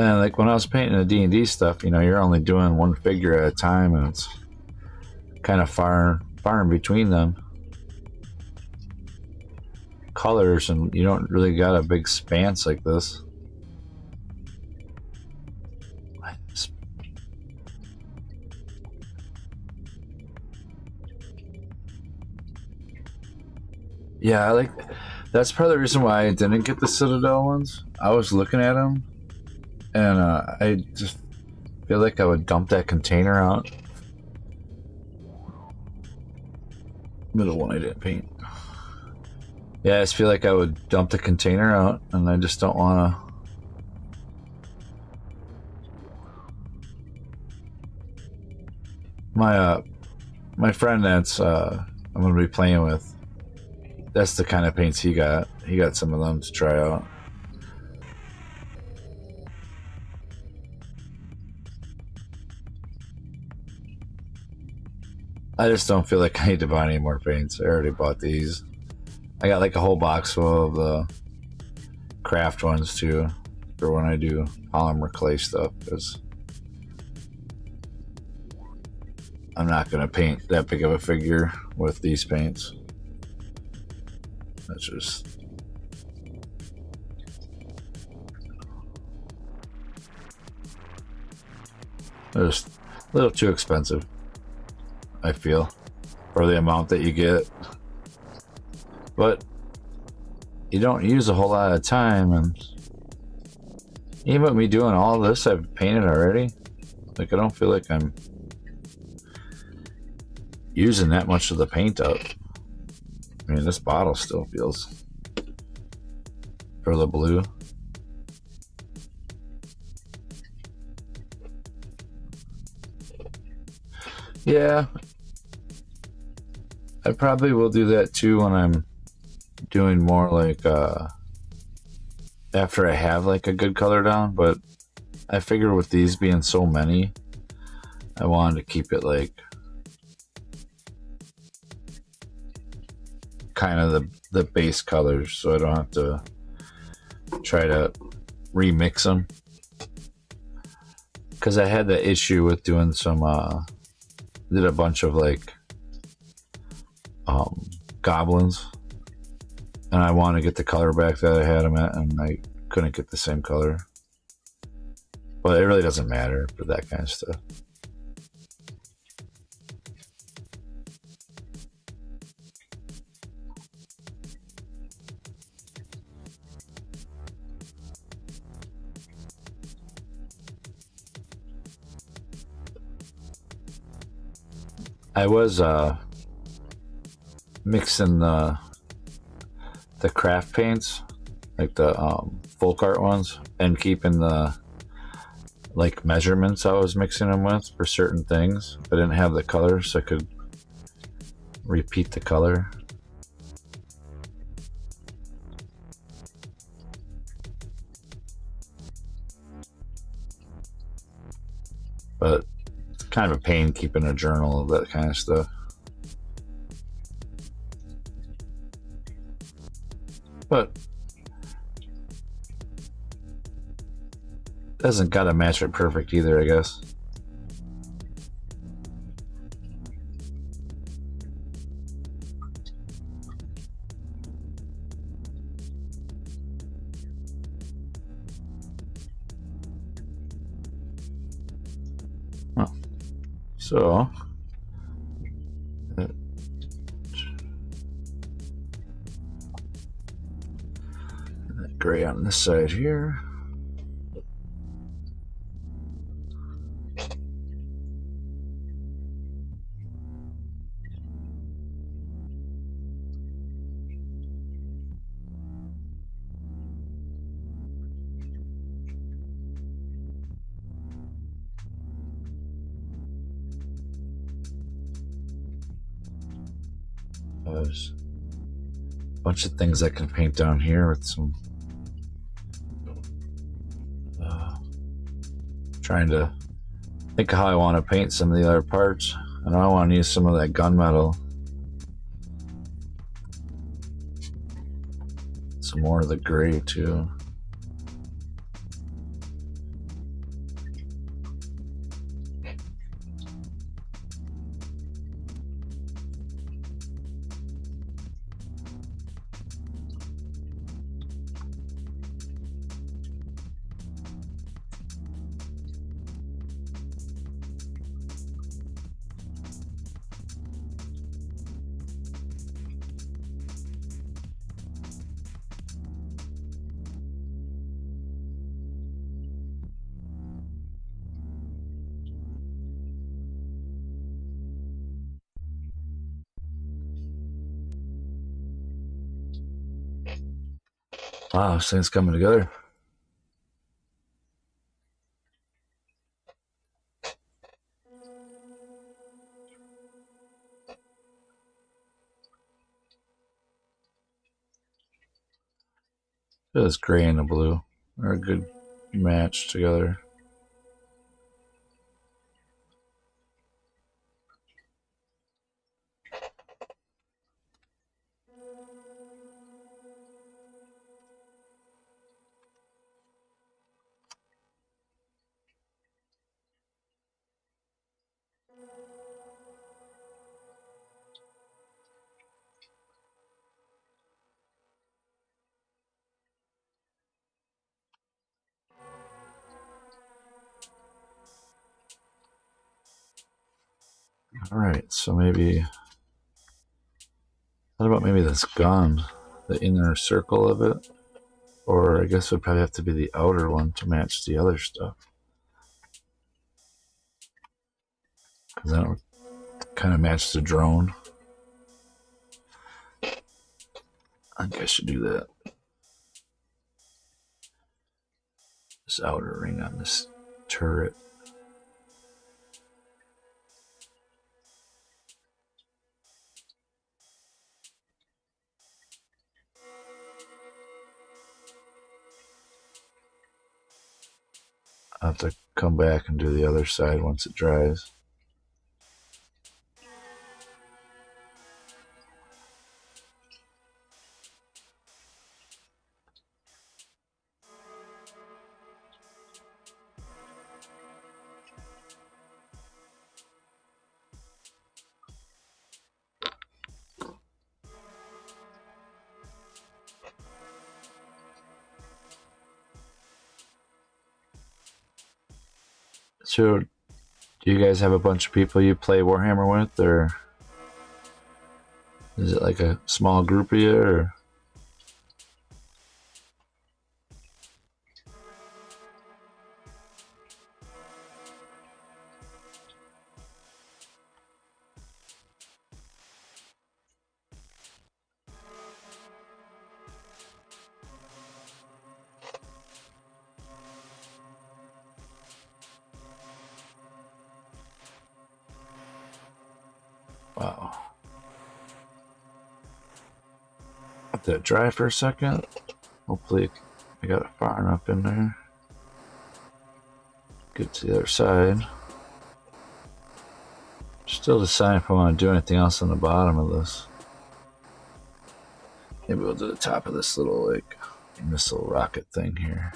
And like when I was painting the D&D stuff, you know, you're only doing one figure at a time, and it's kind of far in between them colors, and you don't really got a big span like this. Yeah, I like, that's part of the reason why I didn't get the Citadel ones. I was looking at them and I just feel like I would dump that container out. Middle one I didn't paint. Yeah, I just feel like I would dump the container out, and I just don't want to. My friend that's I'm gonna be playing with, that's the kind of paints he got. He got some of them to try out. I just don't feel like I need to buy any more paints. I already bought these. I got like a whole box full of the craft ones too, for when I do polymer clay stuff, because I'm not going to paint that big of a figure with these paints. That's just... they're just a little too expensive, I feel, for the amount that you get. But you don't use a whole lot of time, and even with me doing all this, I've painted already. Like, I don't feel like I'm using that much of the paint up. I mean, this bottle still feels, for the blue. Yeah, I probably will do that too when I'm doing more like after I have like a good color down, but I figure with these being so many, I wanted to keep it like kind of the base colors, so I don't have to try to remix them. Because I had the issue with doing some, did a bunch of like goblins, and I wanted to get the color back that I had them at, and I couldn't get the same color. But it really doesn't matter for that kind of stuff. I was mixing the craft paints, like the folk art ones, and keeping the like measurements I was mixing them with for certain things. I didn't have the color, so I could repeat the color. But it's kind of a pain keeping a journal of that kind of stuff. But doesn't gotta match it perfect either, I guess. Oh. So that gray on this side here. There's a bunch of things I can paint down here with some trying to think of how I want to paint some of the other parts. I know I want to use some of that gunmetal, some more of the gray too. Wow, this thing's coming together. This gray and the blue are a good match together. All right, so maybe, what about maybe this gun, the inner circle of it? Or I guess it would probably have to be the outer one to match the other stuff. Because that would kind of match the drone. I think I should do that. This outer ring on this turret. I'll have to come back and do the other side once it dries. So, do you guys have a bunch of people you play Warhammer with, or is it like a small group of you, or? Wow. Let that dry for a second. Hopefully I got it far enough in there. Get to the other side. Still deciding if I want to do anything else on the bottom of this. Maybe we'll do the top of this little like missile rocket thing here.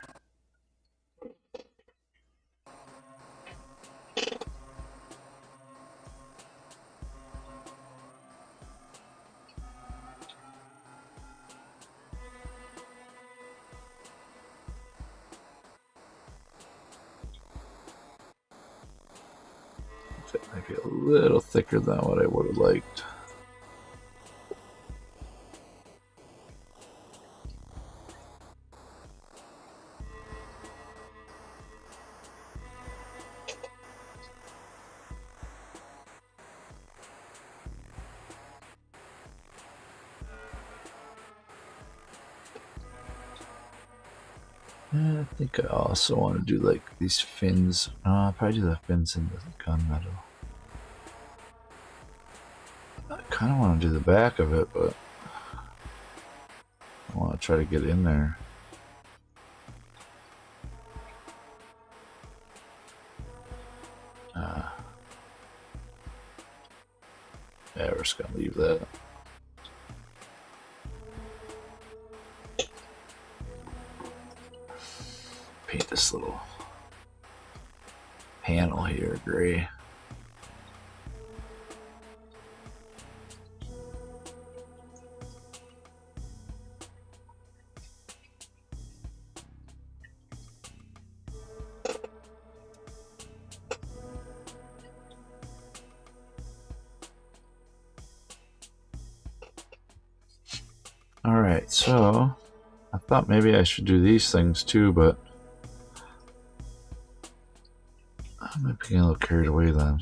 It might be a little thicker than what I would have liked. I think I also want to do like these fins. I'll probably do the fins in the gunmetal. I kind of want to do the back of it, but I want to try to get in there. Yeah, we're just gonna leave that. Paint this little panel here gray. Alright, so I thought maybe I should do these things too, but I might be getting a little carried away then.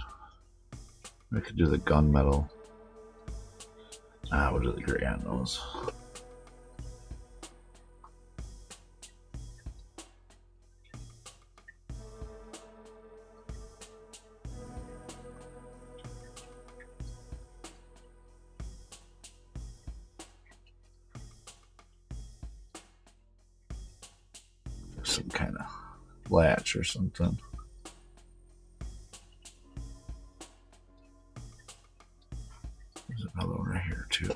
We could do the gunmetal. We'll do the gray on those. Some kind of latch or something. There's another one right here too.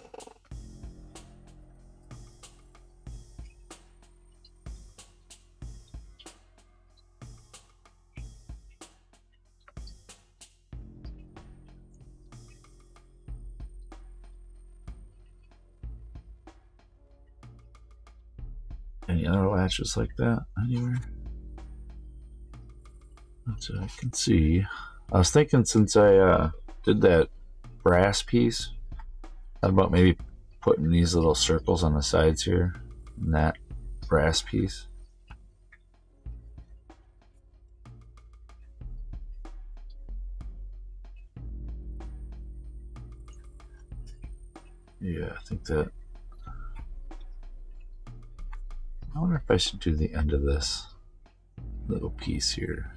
Any other latches like that anywhere? That's what I can see. I was thinking since I did that brass piece, how about maybe putting these little circles on the sides here in that brass piece. Yeah, I think that. I wonder if I should do the end of this little piece here.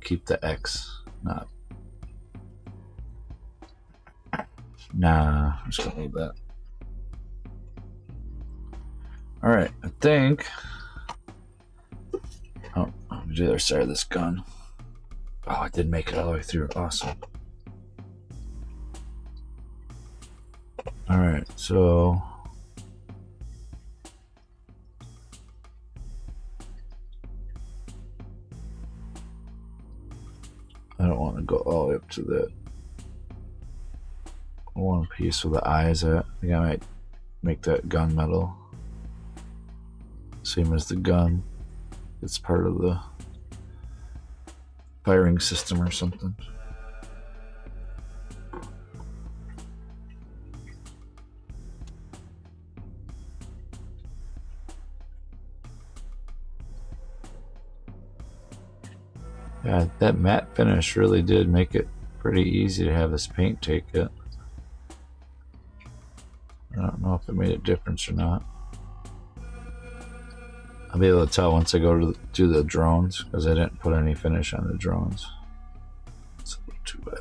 Keep the X, not. Nah, I'm just gonna leave that. Alright, I think. Oh, let me the other side of this gun. Oh, I did make it all the way through. Awesome. Alright, so I don't want to go all the way up to that one piece where the eyes at. I think I might make that gunmetal. Same as the gun. It's part of the firing system or something. Yeah, that matte finish really did make it pretty easy to have this paint take it. I don't know if it made a difference or not. I'll be able to tell once I go to do the drones, because I didn't put any finish on the drones. It's a little too wet.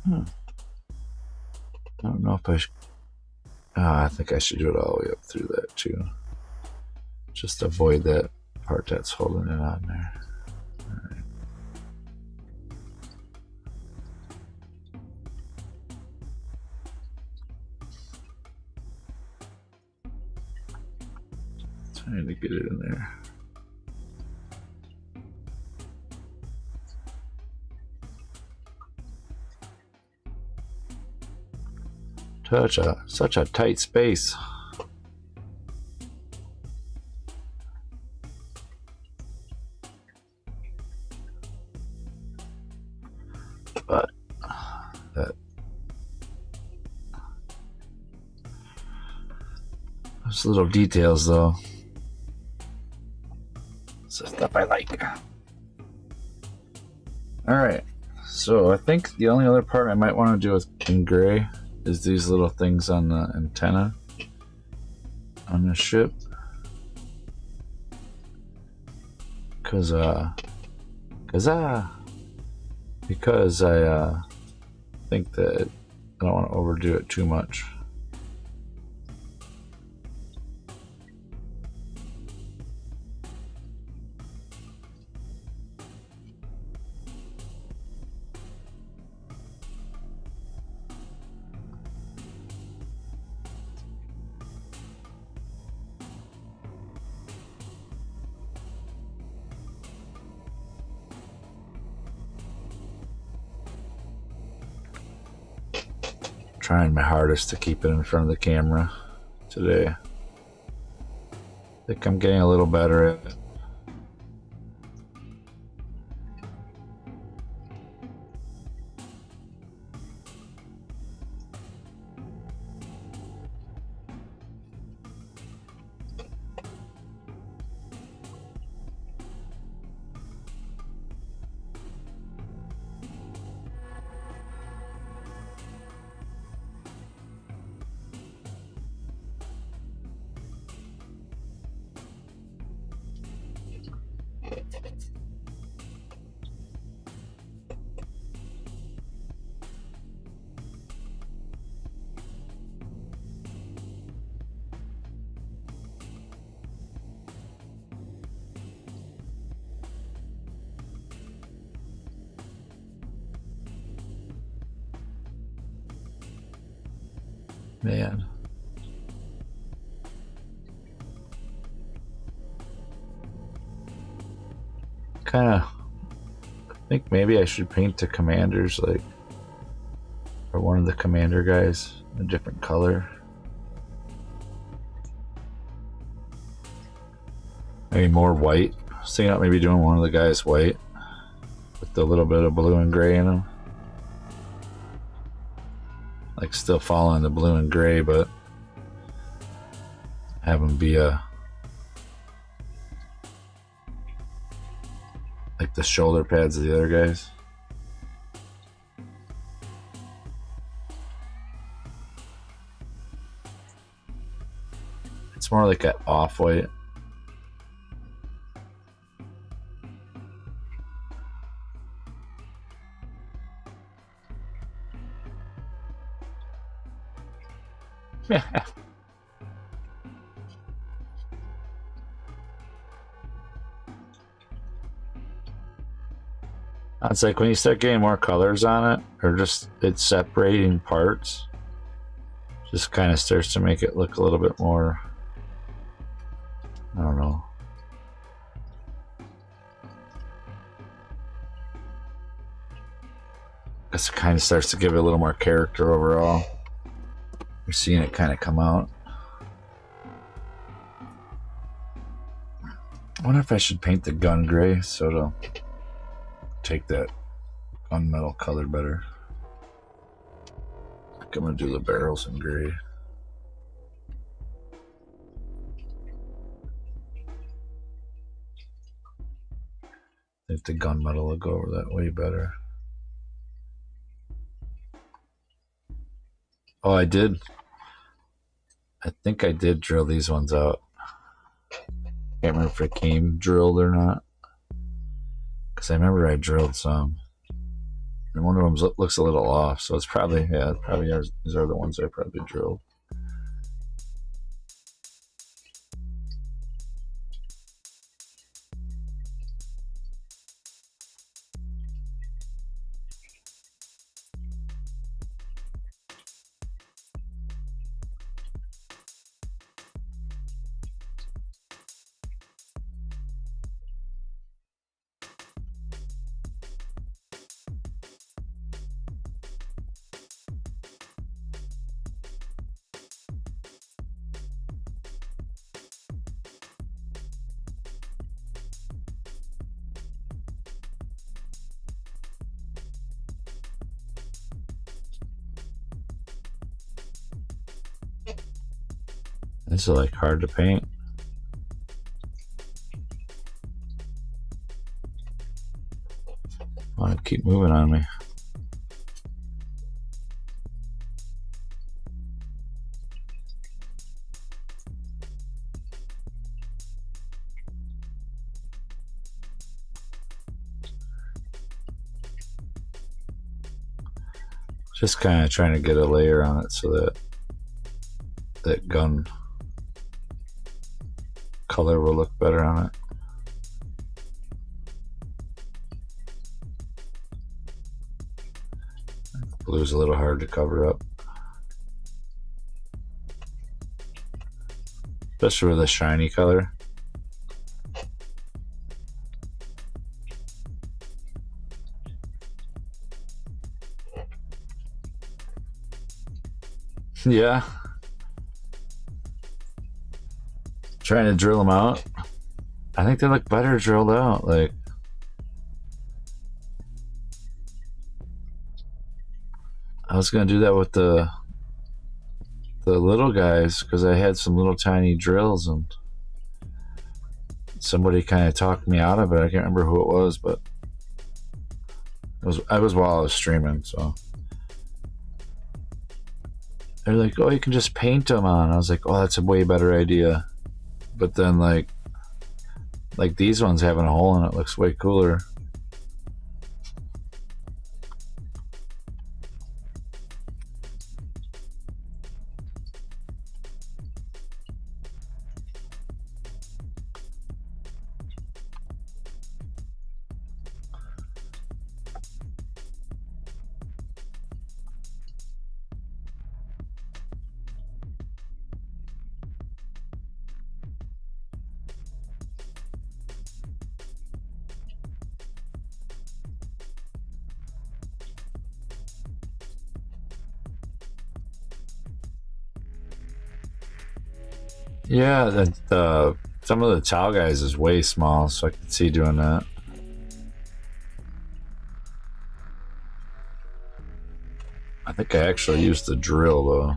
I don't know if I should. I think I should do it all the way up through that too. Just avoid that part that's holding it on there. Alright. Trying to get it in there. Such a tight space. But those little details though. It's the stuff I like. Alright, so I think the only other part I might want to do in gray is these little things on the antenna on the ship, because I think that I don't want to overdo it too much. Trying my hardest to keep it in front of the camera today. I think I'm getting a little better at it. Man. Kinda think maybe I should paint the commanders, like, or one of the commander guys a different color. Maybe more white. Thinking about maybe doing one of the guys white with a little bit of blue and gray in them. Like still following the blue and gray, but have them be a like the shoulder pads of the other guys. It's more like an off-white. It's like when you start getting more colors on it, or just it's separating parts, just kind of starts to make it look a little bit more, I don't know. It kind of starts to give it a little more character overall. You're seeing it kind of come out. I wonder if I should paint the gun gray so it'll take that gunmetal color better. I think I'm gonna do the barrels in gray. I think the gunmetal will go over that way better. Oh, I did. I think I did drill these ones out. Can't remember if it came drilled or not. Because I remember I drilled some. And one of them looks a little off, so it's probably, yeah, these are the ones I probably drilled. These are like hard to paint. I want to keep moving on me. Just kind of trying to get a layer on it so that that gun color will look better on it. Blue's a little hard to cover up, especially with a shiny color. Yeah. Trying to drill them out. I think they look better drilled out. Like, I was gonna do that with the little guys because I had some little tiny drills and somebody kind of talked me out of it. I can't remember who it was, but I was while I was streaming, so they're like, "Oh, you can just paint them on." I was like, "Oh, that's a way better idea." But then like these ones having a hole in it looks way cooler. Yeah, that some of the Chow guys is way small, so I could see doing that. I think I actually used the drill though.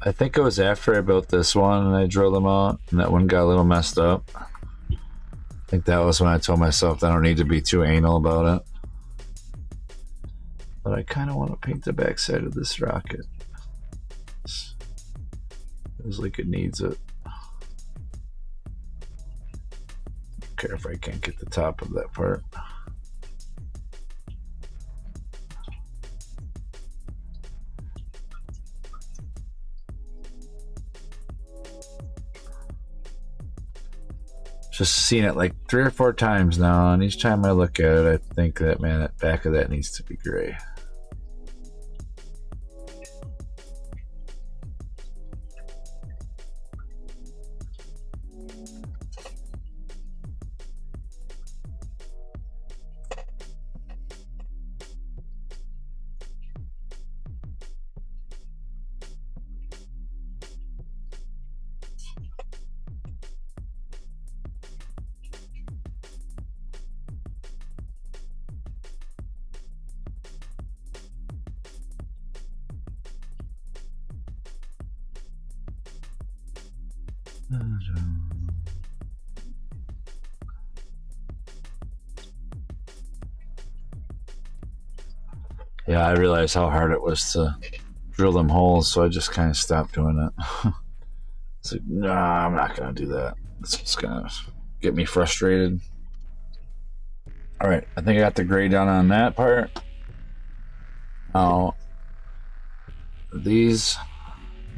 I think it was after I built this one and I drilled them out, and that one got a little messed up. I think that was when I told myself that I don't need to be too anal about it. But I kind of want to paint the backside of this rocket. It feels like it needs it. Don't care if I can't get the top of that part. Just seen it like 3 or 4 times now, and each time I look at it, I think that, man, that back of that needs to be gray. Yeah, I realized how hard it was to drill them holes, so I just kind of stopped doing it. It's like, nah, I'm not gonna do that. It's just gonna get me frustrated. All right, I think I got the gray done on that part. Now, these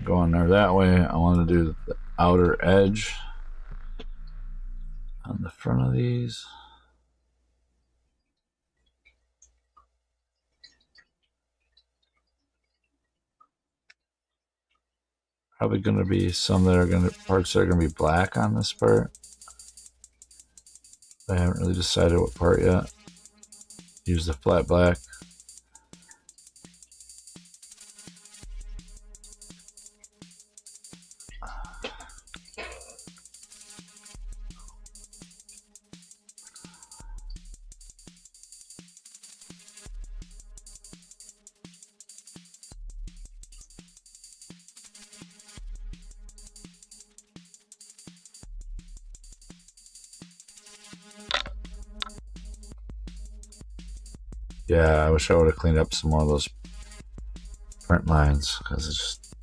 going there that way, I want to do the outer edge on the front of these. Probably going to be some that are going to, parts that are going to be black on this part. I haven't really decided what part yet. Use the flat black. Yeah, I wish I would have cleaned up some more of those print lines, because it's just,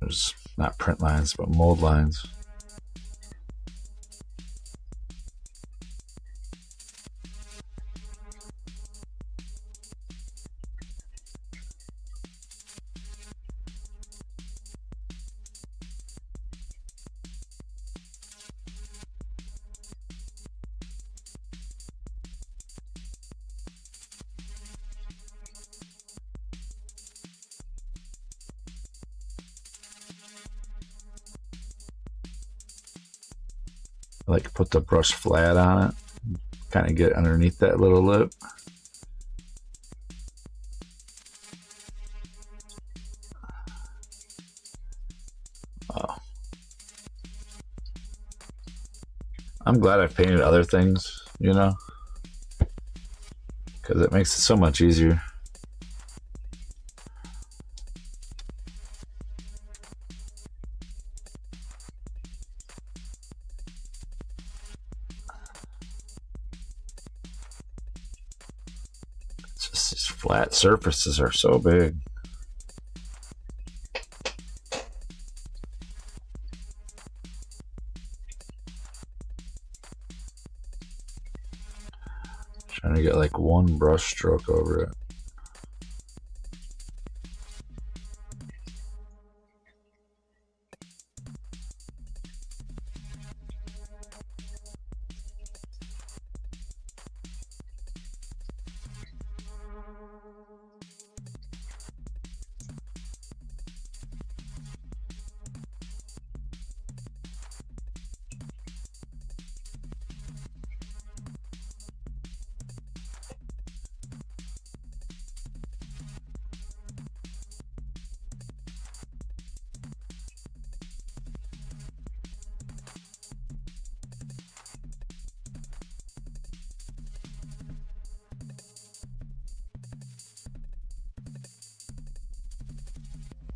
there's not print lines, but mold lines. I like put the brush flat on it, kind of get underneath that little lip. Oh. I'm glad I've painted other things, you know, because it makes it so much easier. These flat surfaces are so big. Trying to get like one brush stroke over it.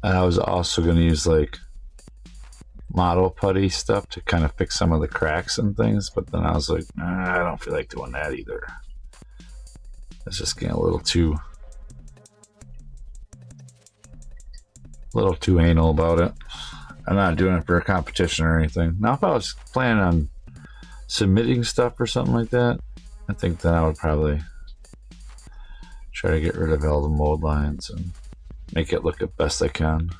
And I was also going to use like model putty stuff to kind of fix some of the cracks and things, but then I was like, I don't feel like doing that either. It's just getting a little too anal about it. I'm not doing it for a competition or anything. Now, if I was planning on submitting stuff or something like that, I think that I would probably try to get rid of all the mold lines and make it look the best I can.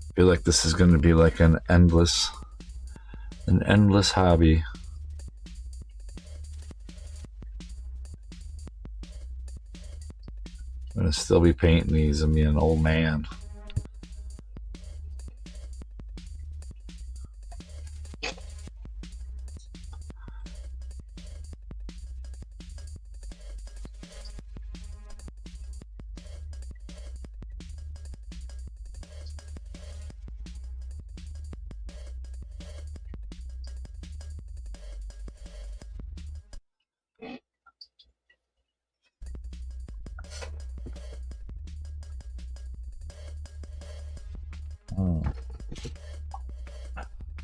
I feel like this is going to be like an endless hobby. I'm going to still be painting these and be an old man.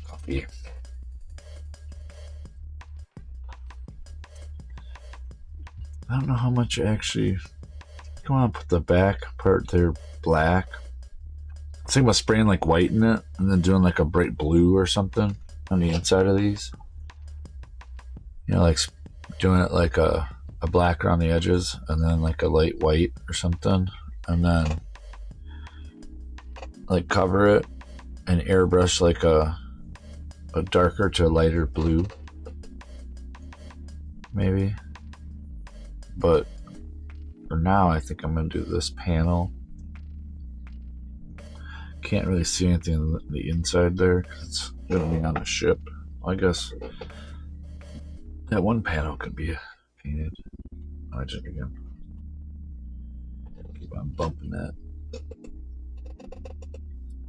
Coffee. I don't know how much actually. I want to put the back part there black. I was thinking about spraying like white in it and then doing like a bright blue or something on the inside of these. You know, like doing it like a black around the edges and then like a light white or something, and then like cover it and airbrush like a darker to lighter blue, maybe. But for now, I think I'm going to do this panel. Can't really see anything on the inside there because it's going to be on the ship. I guess that one panel could be painted. I just again keep on bumping that.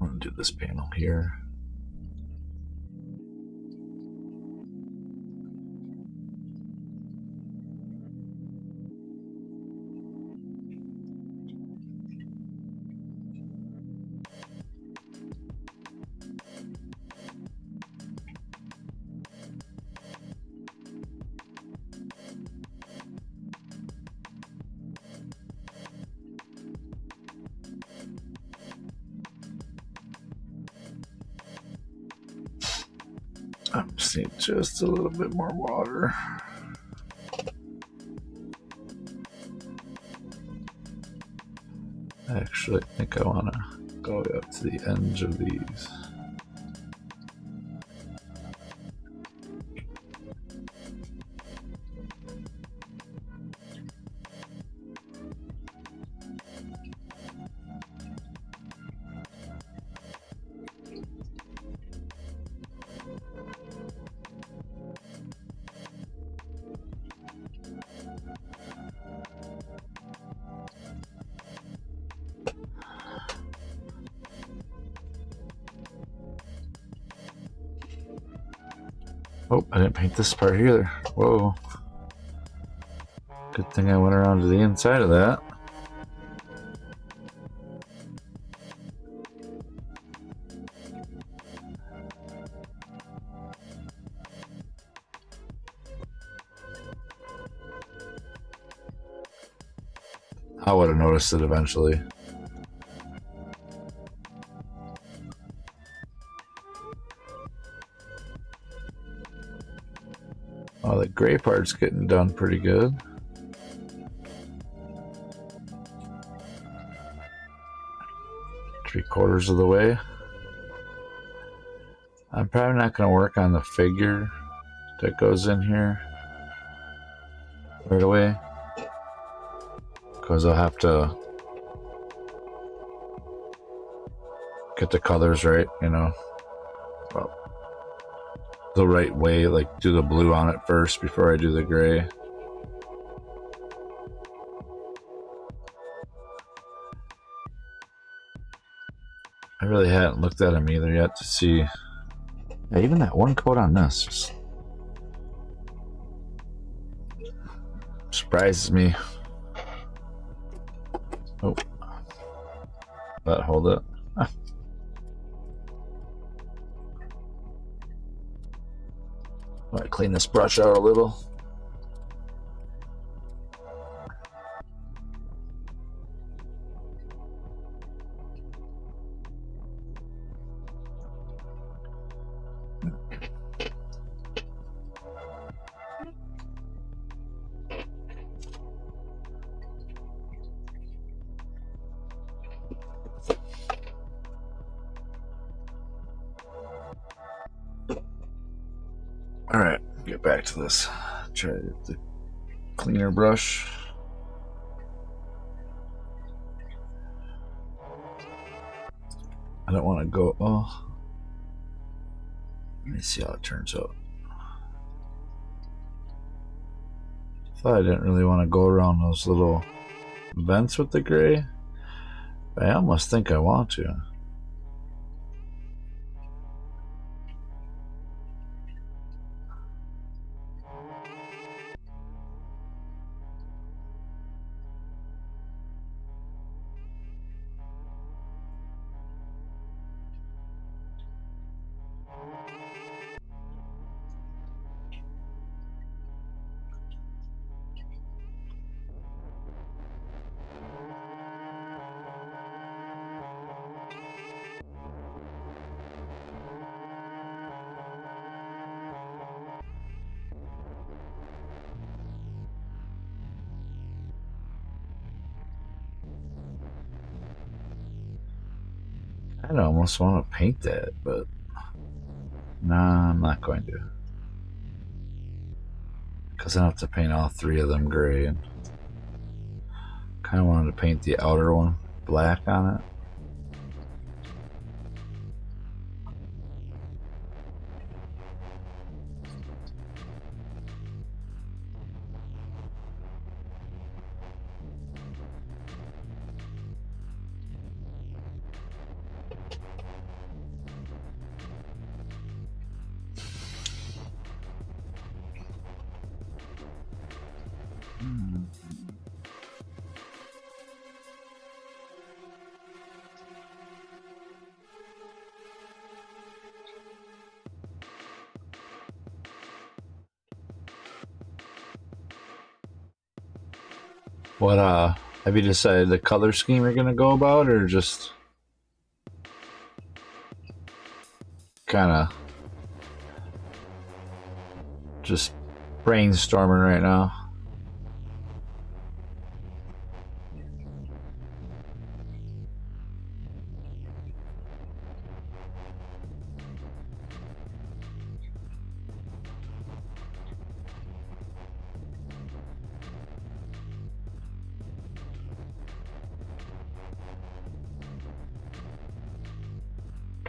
I'm going to do this panel here. I just need just a little bit more water. Actually, I think I want to go up to the ends of these. Oh, I didn't paint this part either. Whoa. Good thing I went around to the inside of that. I would have noticed it eventually. Oh, the gray part's getting done pretty good. Three-quarters of the way. I'm probably not going to work on the figure that goes in here right away, because I'll have to get the colors right, you know, well, the right way, like do the blue on it first before I do the gray. I really hadn't looked at them either yet to see. Yeah, even that one coat on this just surprises me. Oh, but hold it. Ah. I clean this brush out a little. All right, get back to this. Try the cleaner brush. I don't want to go. Oh, let me see how it turns out. Thought I didn't really want to go around those little vents with the gray, but I almost think I want to. I almost want to paint that, but nah, I'm not going to. Because I have to paint all three of them gray, and kind of wanted to paint the outer one black on it. What have you decided the color scheme you're gonna go about, or just kind of just brainstorming right now?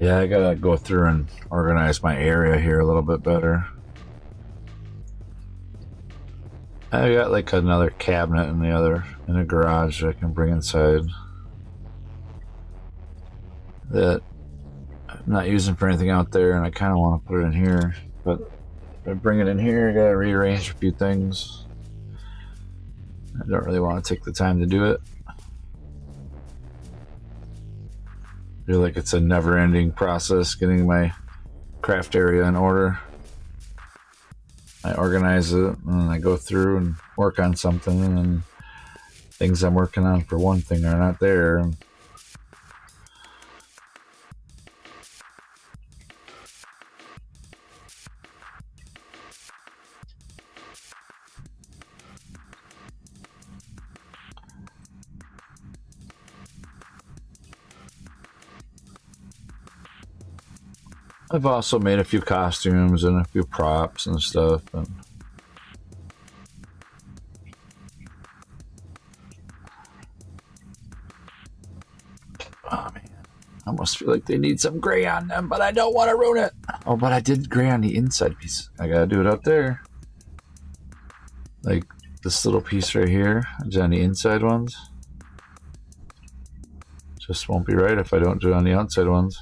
Yeah, I gotta go through and organize my area here a little bit better. I got like another cabinet in the garage that I can bring inside that I'm not using for anything out there, and I kind of want to put it in here. But if I bring it in here, I gotta rearrange a few things. I don't really want to take the time to do it. I feel like it's a never-ending process getting my craft area in order. I organize it, and then I go through and work on something, and things I'm working on for one thing are not there. I've also made a few costumes and a few props and stuff. And oh man, I almost feel like they need some gray on them, but I don't want to ruin it. Oh, but I did gray on the inside piece. I gotta do it up there. Like this little piece right here is on the inside ones. Just won't be right if I don't do it on the outside ones.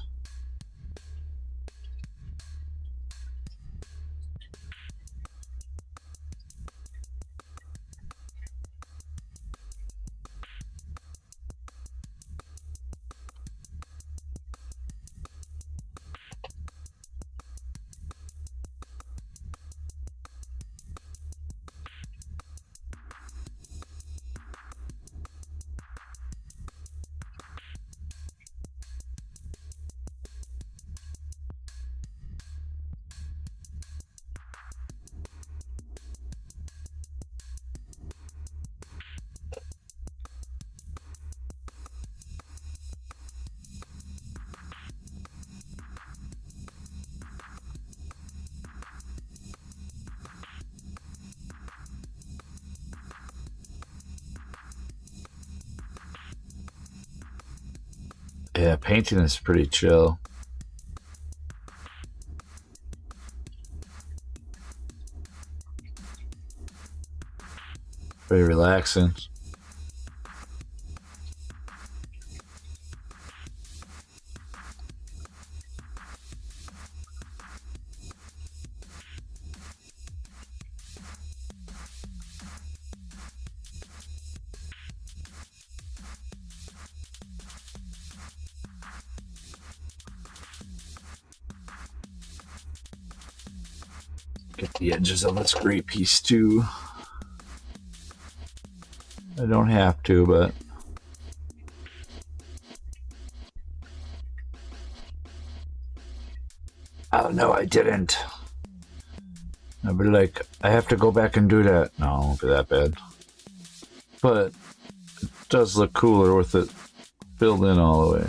Yeah, painting is pretty chill. Very relaxing. Get the edges of this gray piece too. I don't have to, but oh no, I didn't. I'd be like, I have to go back and do that. No, it won't be that bad. But it does look cooler with it filled in all the way.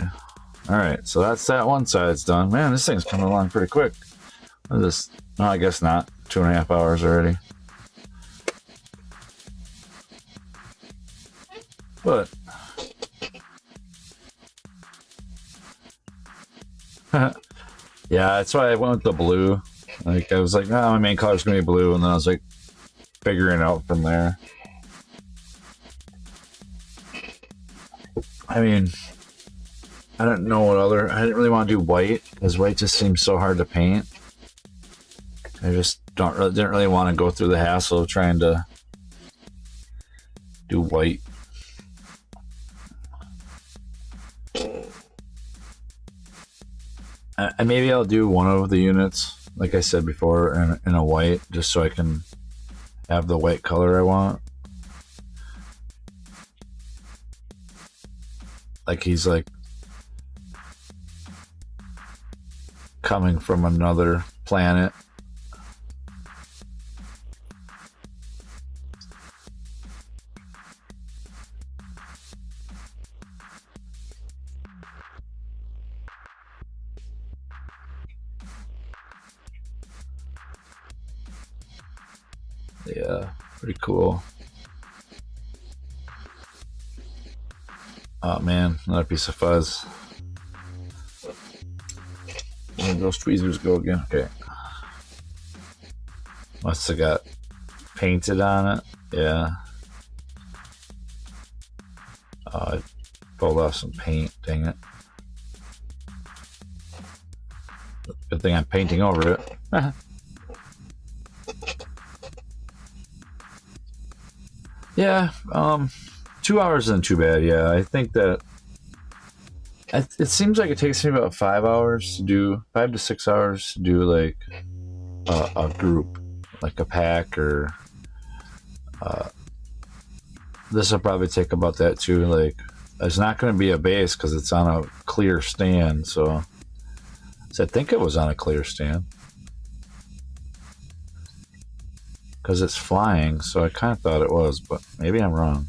Alright, so that's that one side's done. Man, this thing's coming along pretty quick. What is this? No, I guess not. 2.5 hours already. But yeah, that's why I went with the blue. Like I was like, no, my main color's gonna be blue, and then I was like figuring it out from there. I mean, I don't know what other. I didn't really want to do white because white just seems so hard to paint. I just didn't really want to go through the hassle of trying to do white. Maybe I'll do one of the units, like I said before, in a white, just so I can have the white color I want. Like he's like coming from another planet. Yeah, pretty cool. Oh man, another piece of fuzz. Where did those tweezers go again? Okay. Must have got painted on it. Yeah. I pulled off some paint, dang it. Good thing I'm painting over it. Yeah, 2 hours isn't too bad. Yeah, I think that it seems like it takes me about 5 hours to do, 5 to 6 hours to do like a group, like a pack, or this will probably take about that too. Like it's not going to be a base because it's on a clear stand. So I think it was on a clear stand. Because it's flying, so I kind of thought it was, but maybe I'm wrong.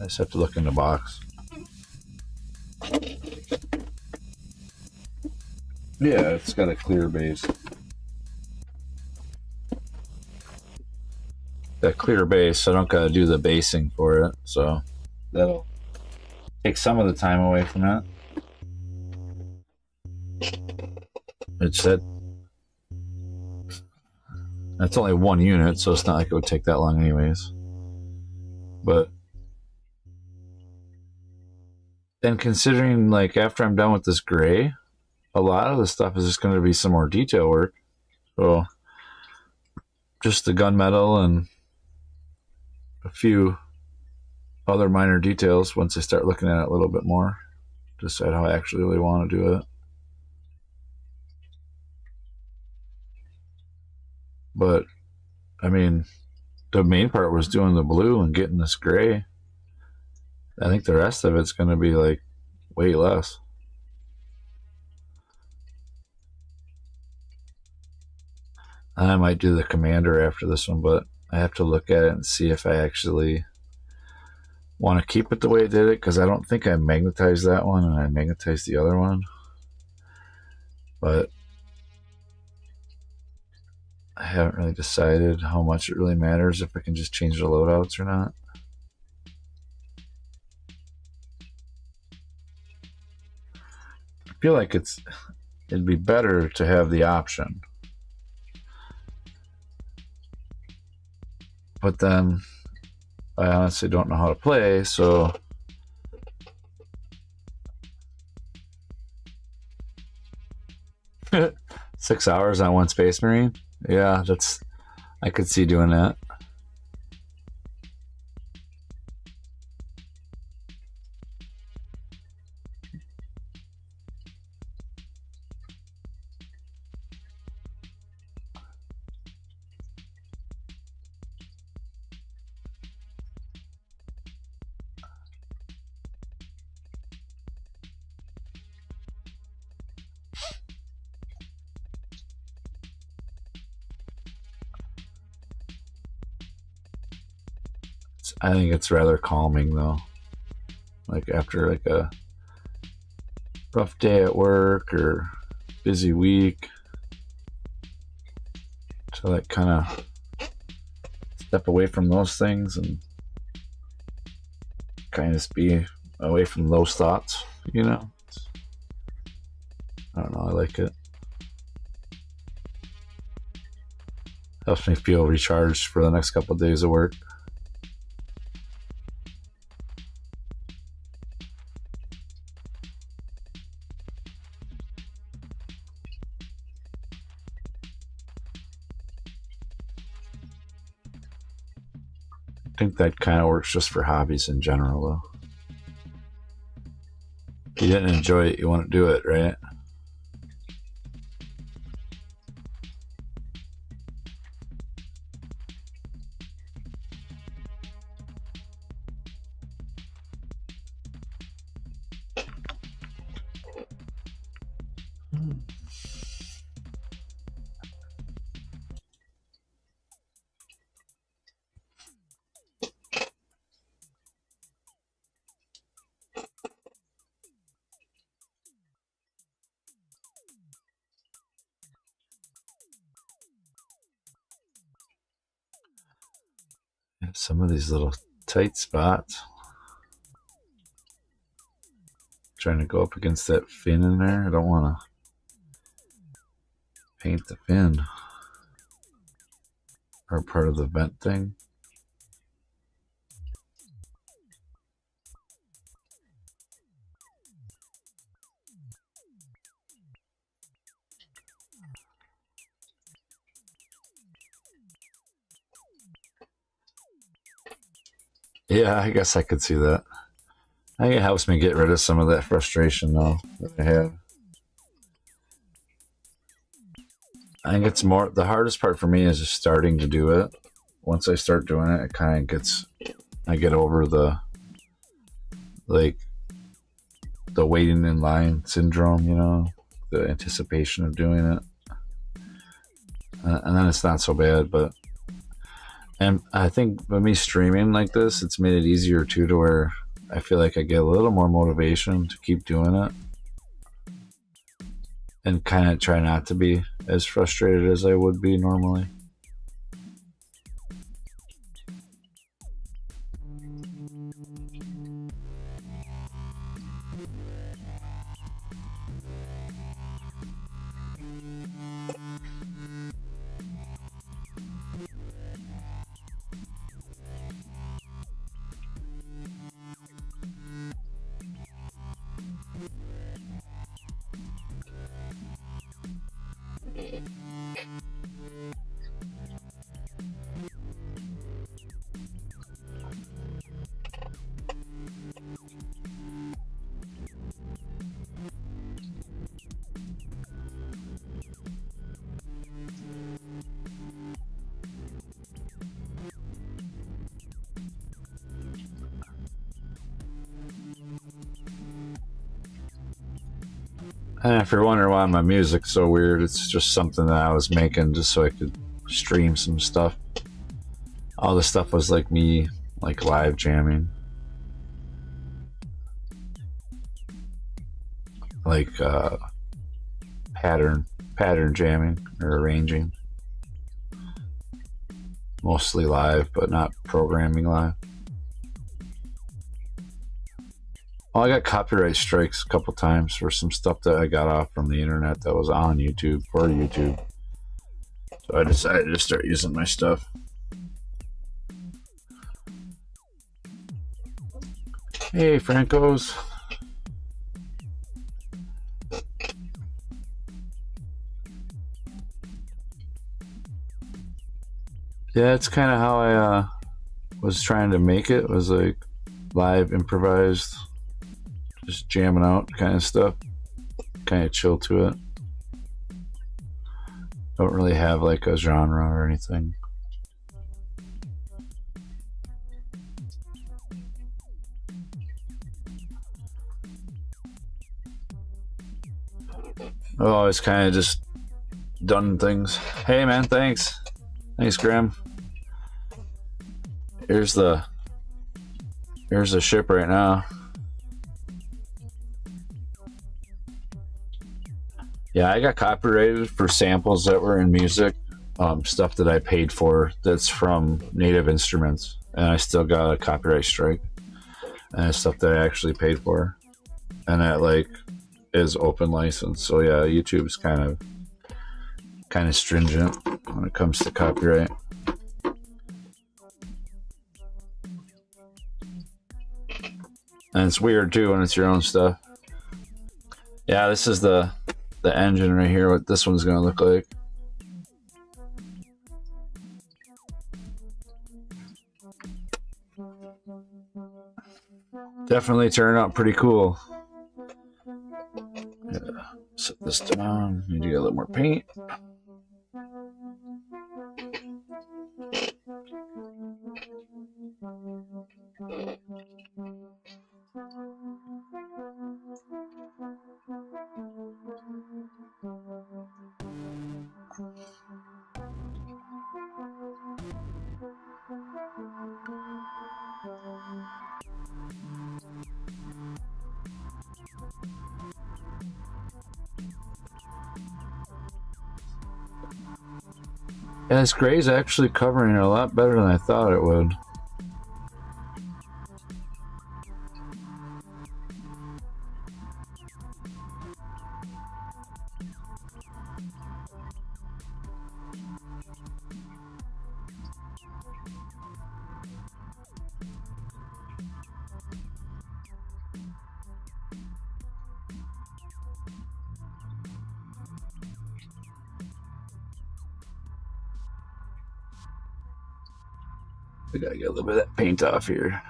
I just have to look in the box. Yeah, it's got a clear base. That clear base, I don't gotta do the basing for it, so that'll take some of the time away from it. It's that's only one unit, so it's not like it would take that long anyways. But then considering, like, after I'm done with this gray, a lot of the stuff is just going to be some more detail work. So just the gunmetal and a few other minor details once I start looking at it a little bit more, decide how I actually really want to do it. But I mean, the main part was doing the blue and getting this gray. I think the rest of it's going to be like way less. I might do the commander after this one, but I have to look at it and see if I actually want to keep it the way I did it, because I don't think I magnetized that one and I magnetized the other one. But I haven't really decided how much it really matters if I can just change the loadouts or not. I feel like it'd be better to have the option. But then I honestly don't know how to play, so $6 hours on one Space Marine? Yeah, I could see doing that. I think it's rather calming though. Like after like a rough day at work or busy week, to like kind of step away from those things and kind of just be away from those thoughts, you know? I don't know, I like it. Helps me feel recharged for the next couple of days of work. I think that kind of works just for hobbies in general, though. If you didn't enjoy it, you wouldn't do it, right? Some of these little tight spots. Trying to go up against that fin in there. I don't want to paint the fin or part of the vent thing. Yeah, I guess I could see that. I think it helps me get rid of some of that frustration, though, that I have. I think it's more, the hardest part for me is just starting to do it. Once I start doing it, it kind of gets, I get over the, like, the waiting in line syndrome, you know, the anticipation of doing it. And then it's not so bad, but, and I think with me streaming like this, it's made it easier too, to where I feel like I get a little more motivation to keep doing it. and kind of try not to be as frustrated as I would be normally. And if you're wondering why my music's so weird, it's just something that I was making just so I could stream some stuff. All the stuff was like me, like live jamming. Like pattern jamming or arranging. Mostly live, but not programming live. Well, I got copyright strikes a couple times for some stuff that I got off from the internet that was on YouTube for YouTube. So I decided to start using my stuff. Hey, Francos. Yeah, it's kind of how I was trying to make it. It was like live, improvised, just jamming out kind of stuff. Kind of chill to it. Don't really have like a genre or anything. I've always kind of just done things. Hey man, thanks. Thanks, Graham. Here's the ship right now. Yeah, I got copyrighted for samples that were in music, stuff that I paid for that's from Native Instruments, and I still got a copyright strike. And it's stuff that I actually paid for, and that like is open license. So yeah, YouTube's kind of stringent when it comes to copyright. And it's weird too when it's your own stuff. Yeah, this is the engine right here, what this one's gonna look like. Definitely turned out pretty cool. Yeah, set this down. Need to get a little more paint. Yeah, this gray is actually covering it a lot better than I thought it would. We gotta get a little bit of that paint off here.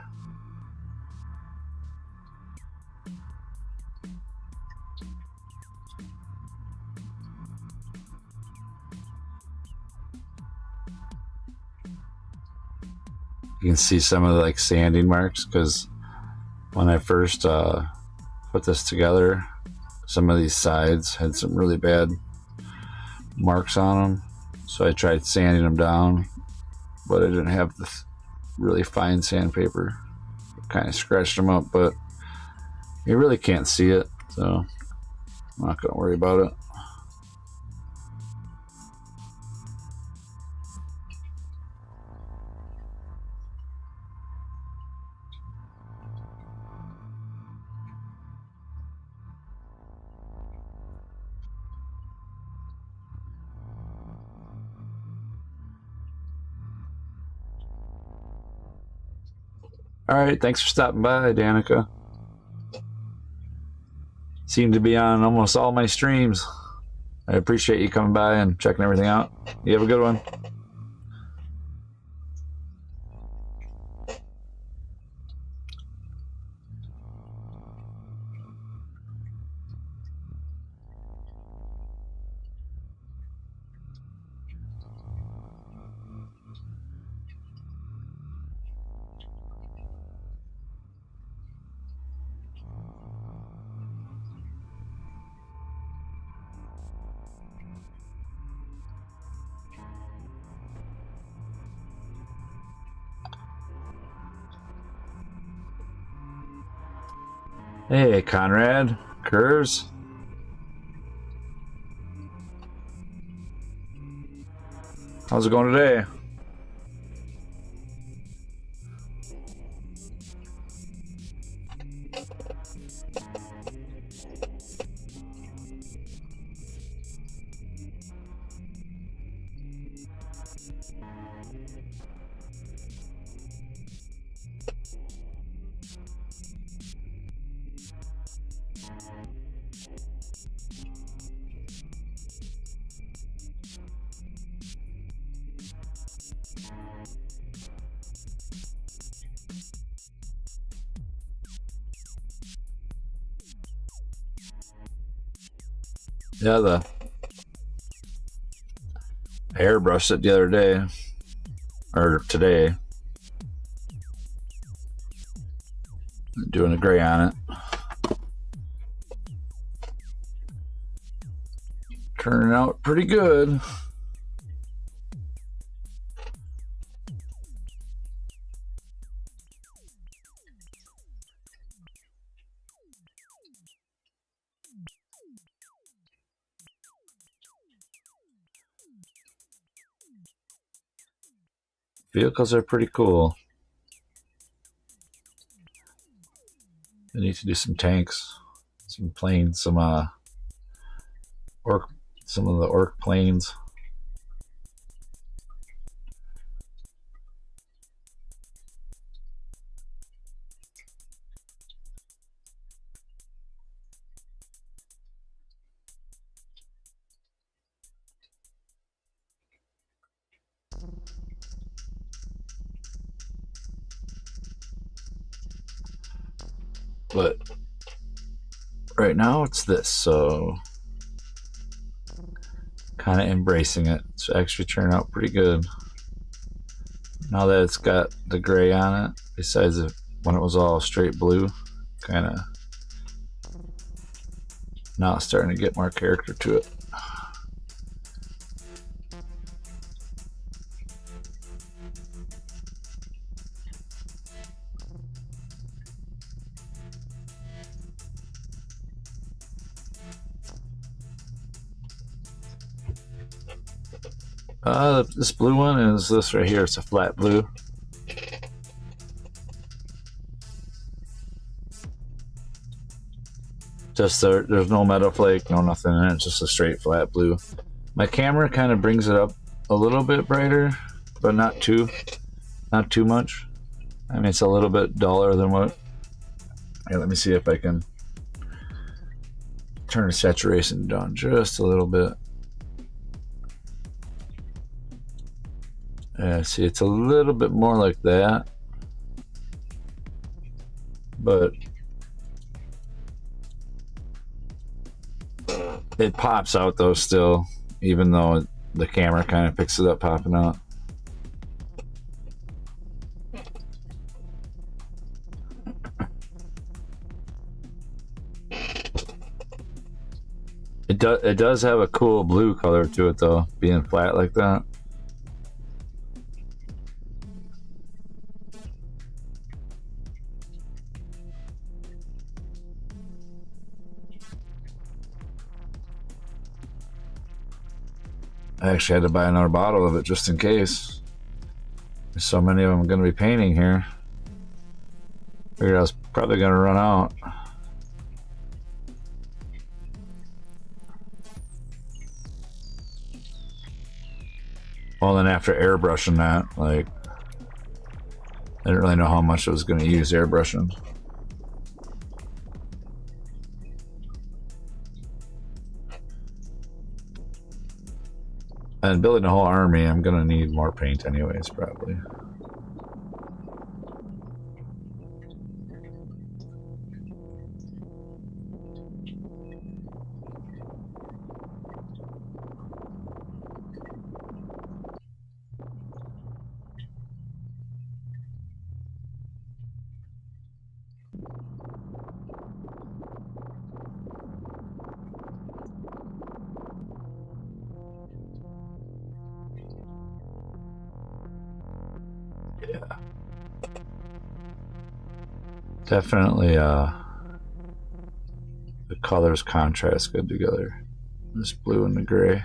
You can see some of the like sanding marks because when I first put this together, some of these sides had some really bad marks on them. So I tried sanding them down, but I didn't have the really fine sandpaper. Kind of scratched them up, but you really can't see it, so I'm not gonna worry about it. Alright, thanks for stopping by, Danica. Seem to be on almost all my streams. I appreciate you coming by and checking everything out. You have a good one. Hey, Conrad. Curves. How's it going today? Yeah, the airbrushed it the other day, or today. Doing a gray on it. Turning out pretty good. Vehicles are pretty cool. I need to do some tanks, some planes, some of the orc planes. But right now it's this, so kind of embracing it. It's actually turning out pretty good. Now that it's got the gray on it, besides when it was all straight blue, kind of now it's starting to get more character to it. This blue one is this right here. It's a flat blue. Just there's no metal flake, no nothing in it. It's just a straight flat blue. My camera kind of brings it up a little bit brighter, but not too much. I mean, it's a little bit duller than what. Yeah, let me see if I can turn the saturation down just a little bit. Yeah, see, it's a little bit more like that, but it pops out though still, even though the camera kind of picks it up popping out. It does have a cool blue color to it though, being flat like that. I actually had to buy another bottle of it just in case. There's so many of them going to be painting here. Figured I was probably going to run out. Well, then after airbrushing that, like didn't really know how much I was going to use airbrushing. And building a whole army, I'm going to need more paint anyways, probably. Definitely, the colors contrast good together. This blue and the gray.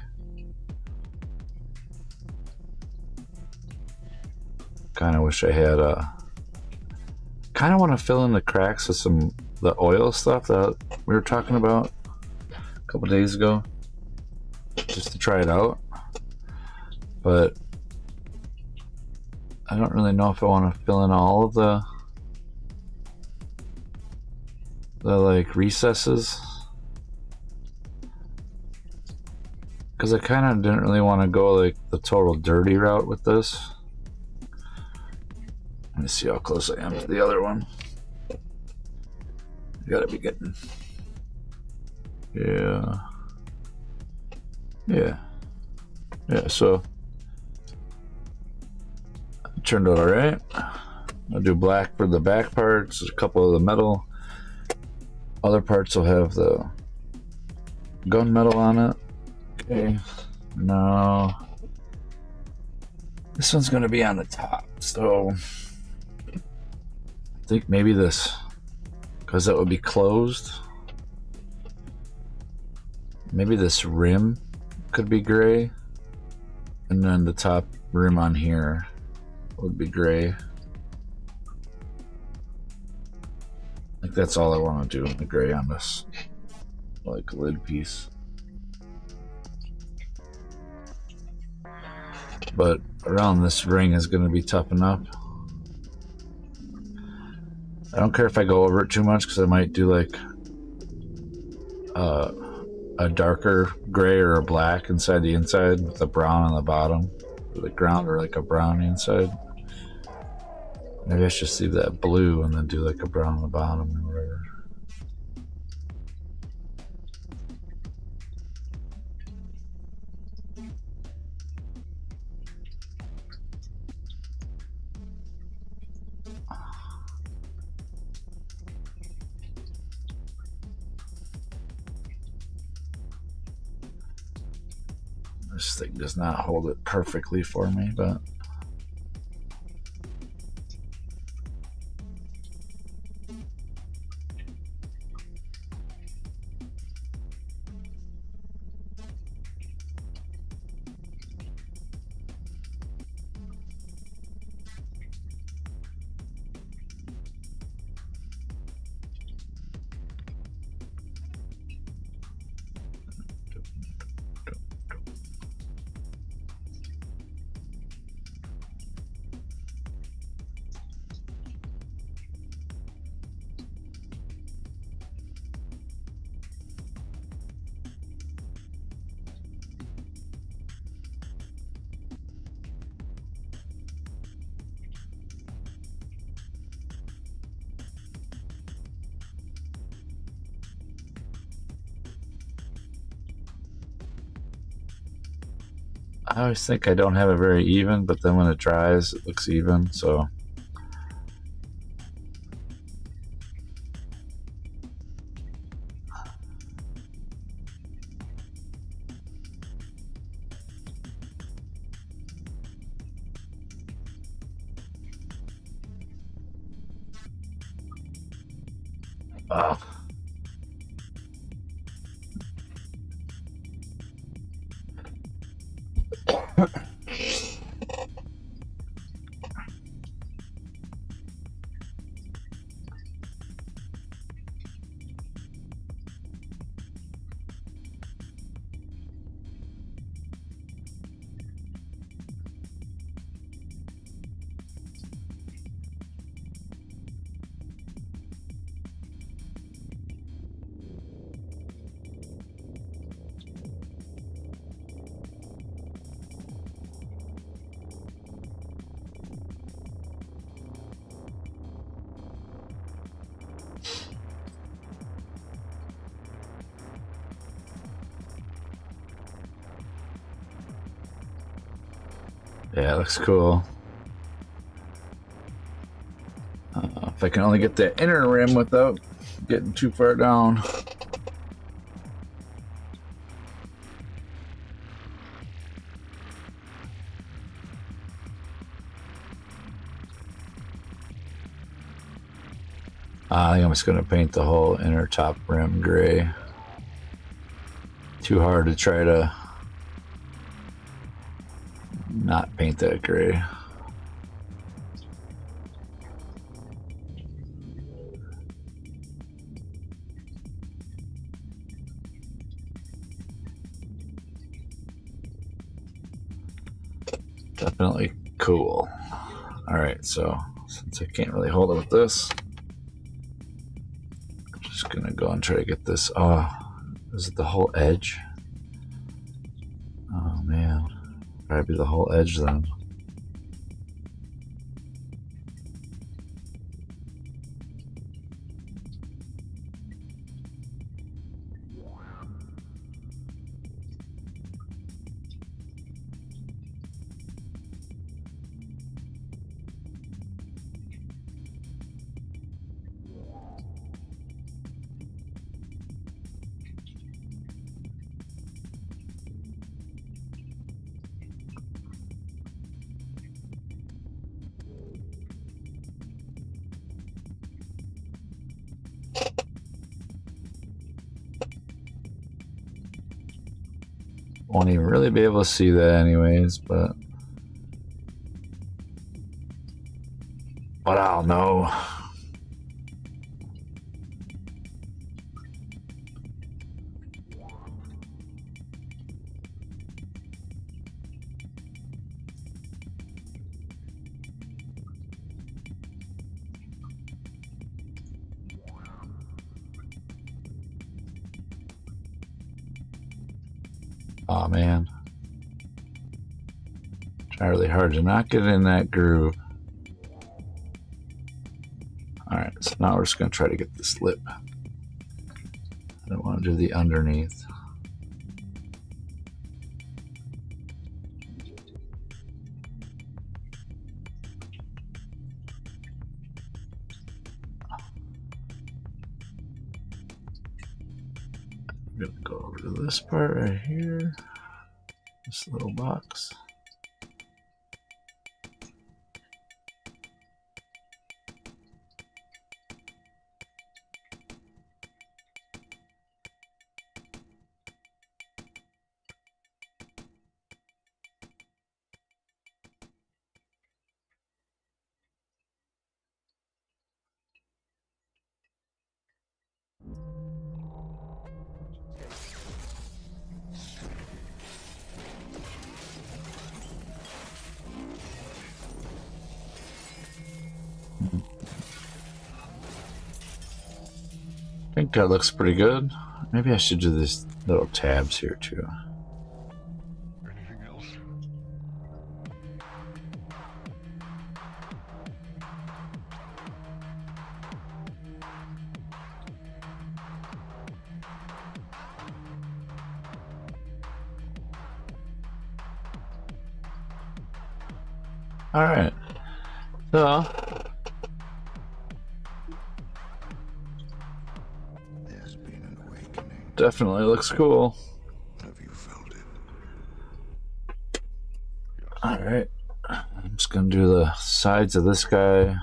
Kind of wish I had kind of want to fill in the cracks with the oil stuff that we were talking about a couple days ago, just to try it out. But I don't really know if I want to fill in all of the like recesses, because I kind of didn't really want to go like the total dirty route with this. Let me see how close I am to the other one. You gotta be getting, yeah, so it turned out all right. I'll do black for the back parts, a couple of the metal. Other parts will have the gunmetal on it. Okay, now this one's going to be on the top, so I think maybe this, because that would be closed, maybe this rim could be gray, and then the top rim on here would be gray. I think that's all I want to do with the gray on this, like, lid piece. But around this ring is going to be tough enough. I don't care if I go over it too much, because I might do like a darker gray or a black inside the inside with a brown on the bottom, with a ground or like a brown inside. Maybe I should just leave that blue and then do like a brown on the bottom or whatever. This thing does not hold it perfectly for me, but I always think I don't have it very even, but then when it dries, it looks even, so. Oh. Yeah, it looks cool. If I can only get the inner rim without getting too far down. I think I'm just going to paint the whole inner top rim gray. Too hard to try to not paint that gray. Definitely cool. Alright, so since I can't really hold it with this, I'm just gonna go and try to get this. Oh, is it the whole edge? Oh man, probably the whole edge then. Won't even really be able to see that anyways, but I'll know. Oh man. Try really hard to not get in that groove. Alright, so now we're just going to try to get this lip. I don't want to do the underneath. I'm going to go over to this part right here. This little box. I think that looks pretty good. Maybe I should do these little tabs here too. Anything else? Alright. So There's been an awakening. definitely looks cool. Have you felt it? Alright. I'm just gonna do the sides of this guy.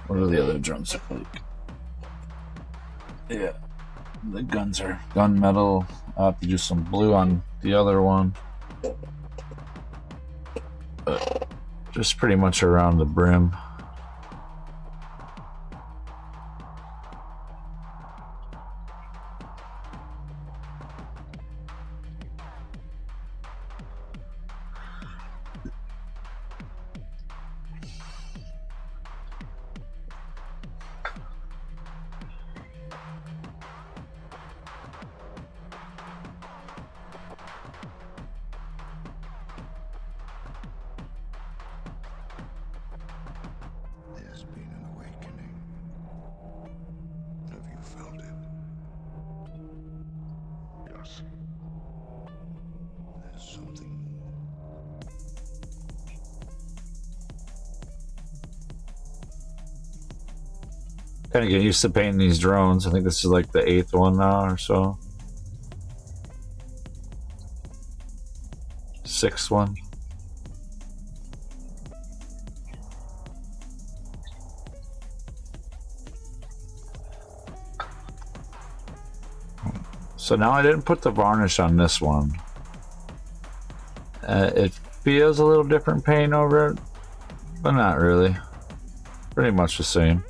What are the other drums look like? Yeah. The guns are gunmetal. I'll have to do some blue on the other one. But just pretty much around the brim. There's been an awakening. Have you felt it? Yes. There's something more. Kind of get used to painting these drones. I think this is like the 8th one now or so. 6th one. So now I didn't put the varnish on this one. It feels a little different paint over it, but not really. Pretty much the same.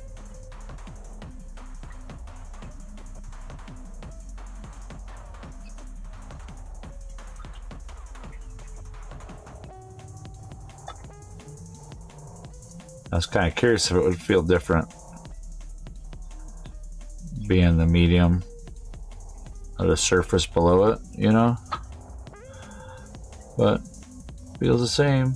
I was kind of curious if it would feel different being the medium of the surface below it, you know? But feels the same.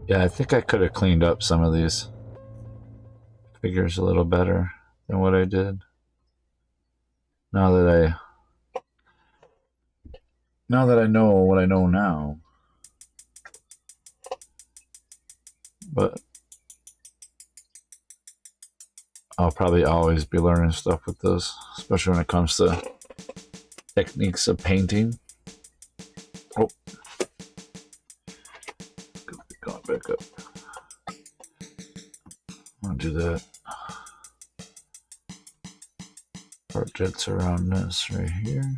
Yeah, I think I could have cleaned up some of these figures a little better than what I did. Now that I know what I know now. But I'll probably always be learning stuff with this, especially when it comes to techniques of painting. Oh. Going back up. I'll do that. Part jets around this right here.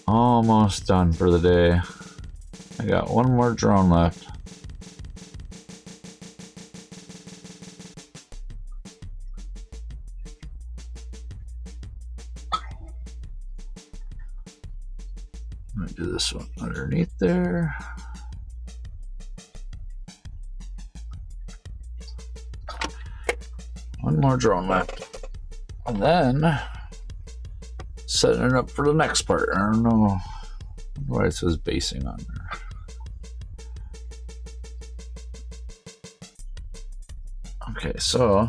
Almost done for the day. I got one more drone left. I'm gonna do this one underneath there. One more drone left. And then setting it up for the next part. I don't know why it says basing on there. Okay, so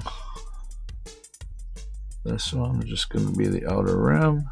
this one is just going to be the outer rim.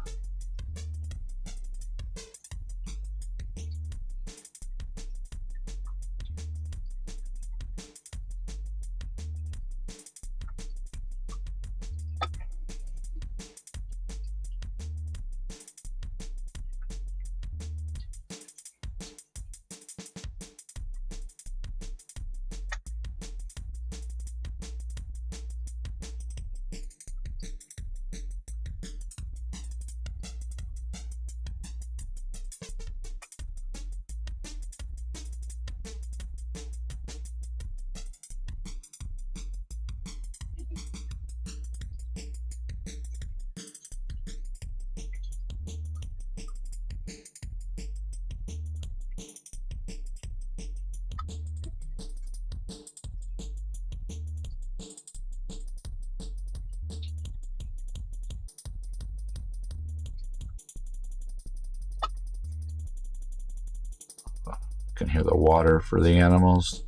Can hear the water for the animals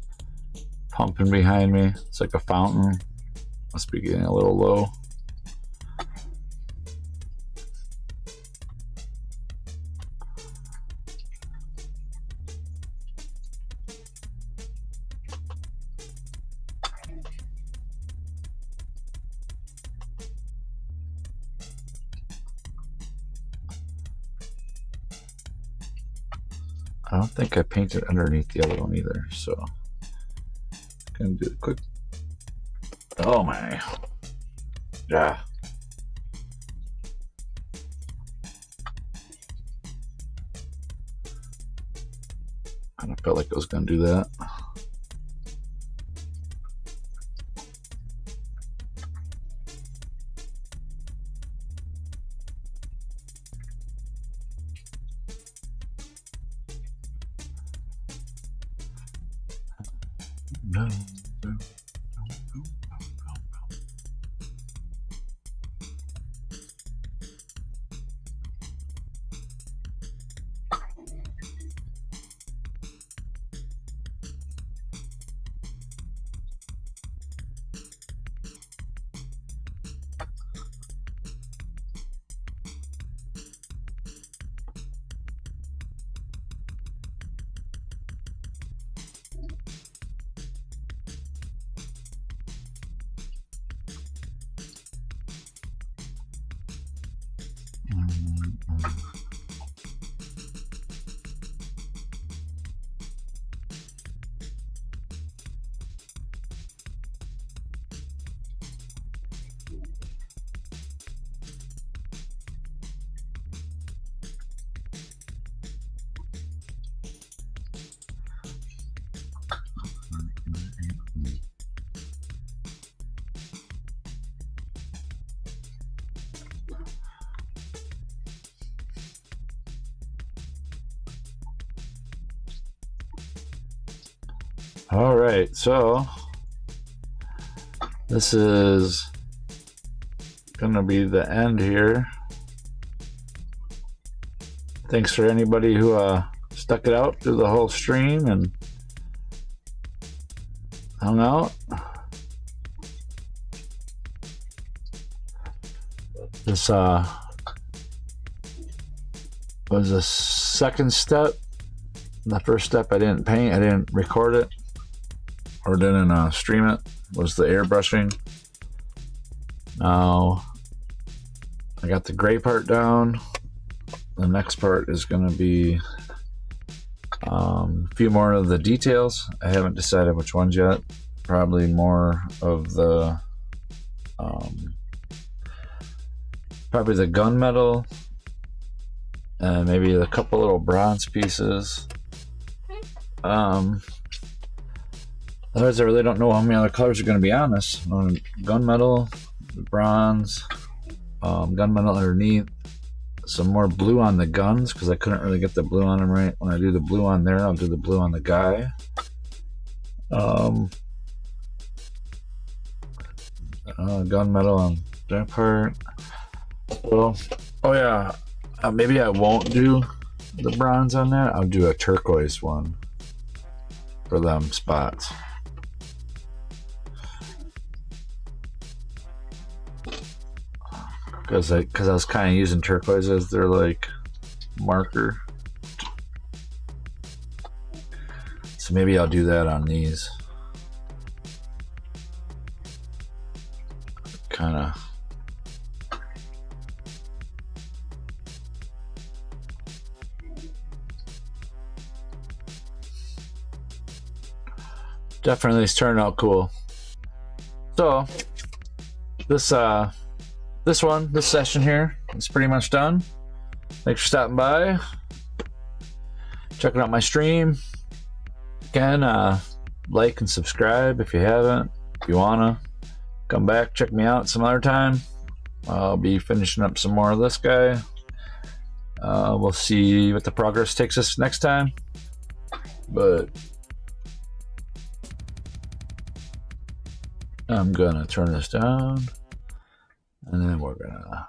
pumping behind me. It's like a fountain. Must be getting a little low. I don't think I painted underneath the other one either, so I'm gonna do a quick. Oh my! Yeah. I kind of felt like I was going to do that. No. All right, so this is gonna be the end here. Thanks for anybody who stuck it out through the whole stream and hung out. This was the second step. The first step I didn't paint, I didn't record it or didn't stream it, was the airbrushing. Now I got the gray part down. The next part is going to be a few more of the details. I haven't decided which ones yet. Probably more of the probably the gunmetal and maybe a couple little bronze pieces. Otherwise, I really don't know how many other colors are going to be on this. Gunmetal, bronze, gunmetal underneath, some more blue on the guns because I couldn't really get the blue on them right. When I do the blue on there, I'll do the blue on the guy. Gunmetal on that part. So, oh yeah, maybe I won't do the bronze on that. I'll do a turquoise one for them spots. Because I was kind of using turquoise as their like marker. So maybe I'll do that on these. Kind of. Definitely it's turned out cool. So this session here is pretty much done. Thanks for stopping by, checking out my stream. Again, like and subscribe if you haven't. If you wanna come back, check me out some other time. I'll be finishing up some more of this guy. We'll see what the progress takes us next time. But I'm gonna turn this down and then we're gonna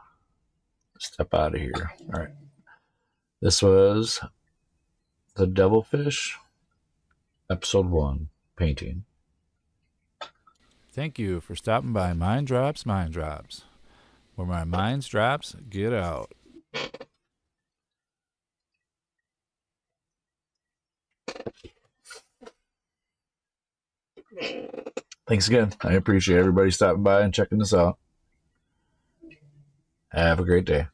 step out of here. All right. This was the Devilfish, episode 1, painting. Thank you for stopping by Mind Drops, where my minds drops get out. Thanks again. I appreciate everybody stopping by and checking this out. Have a great day.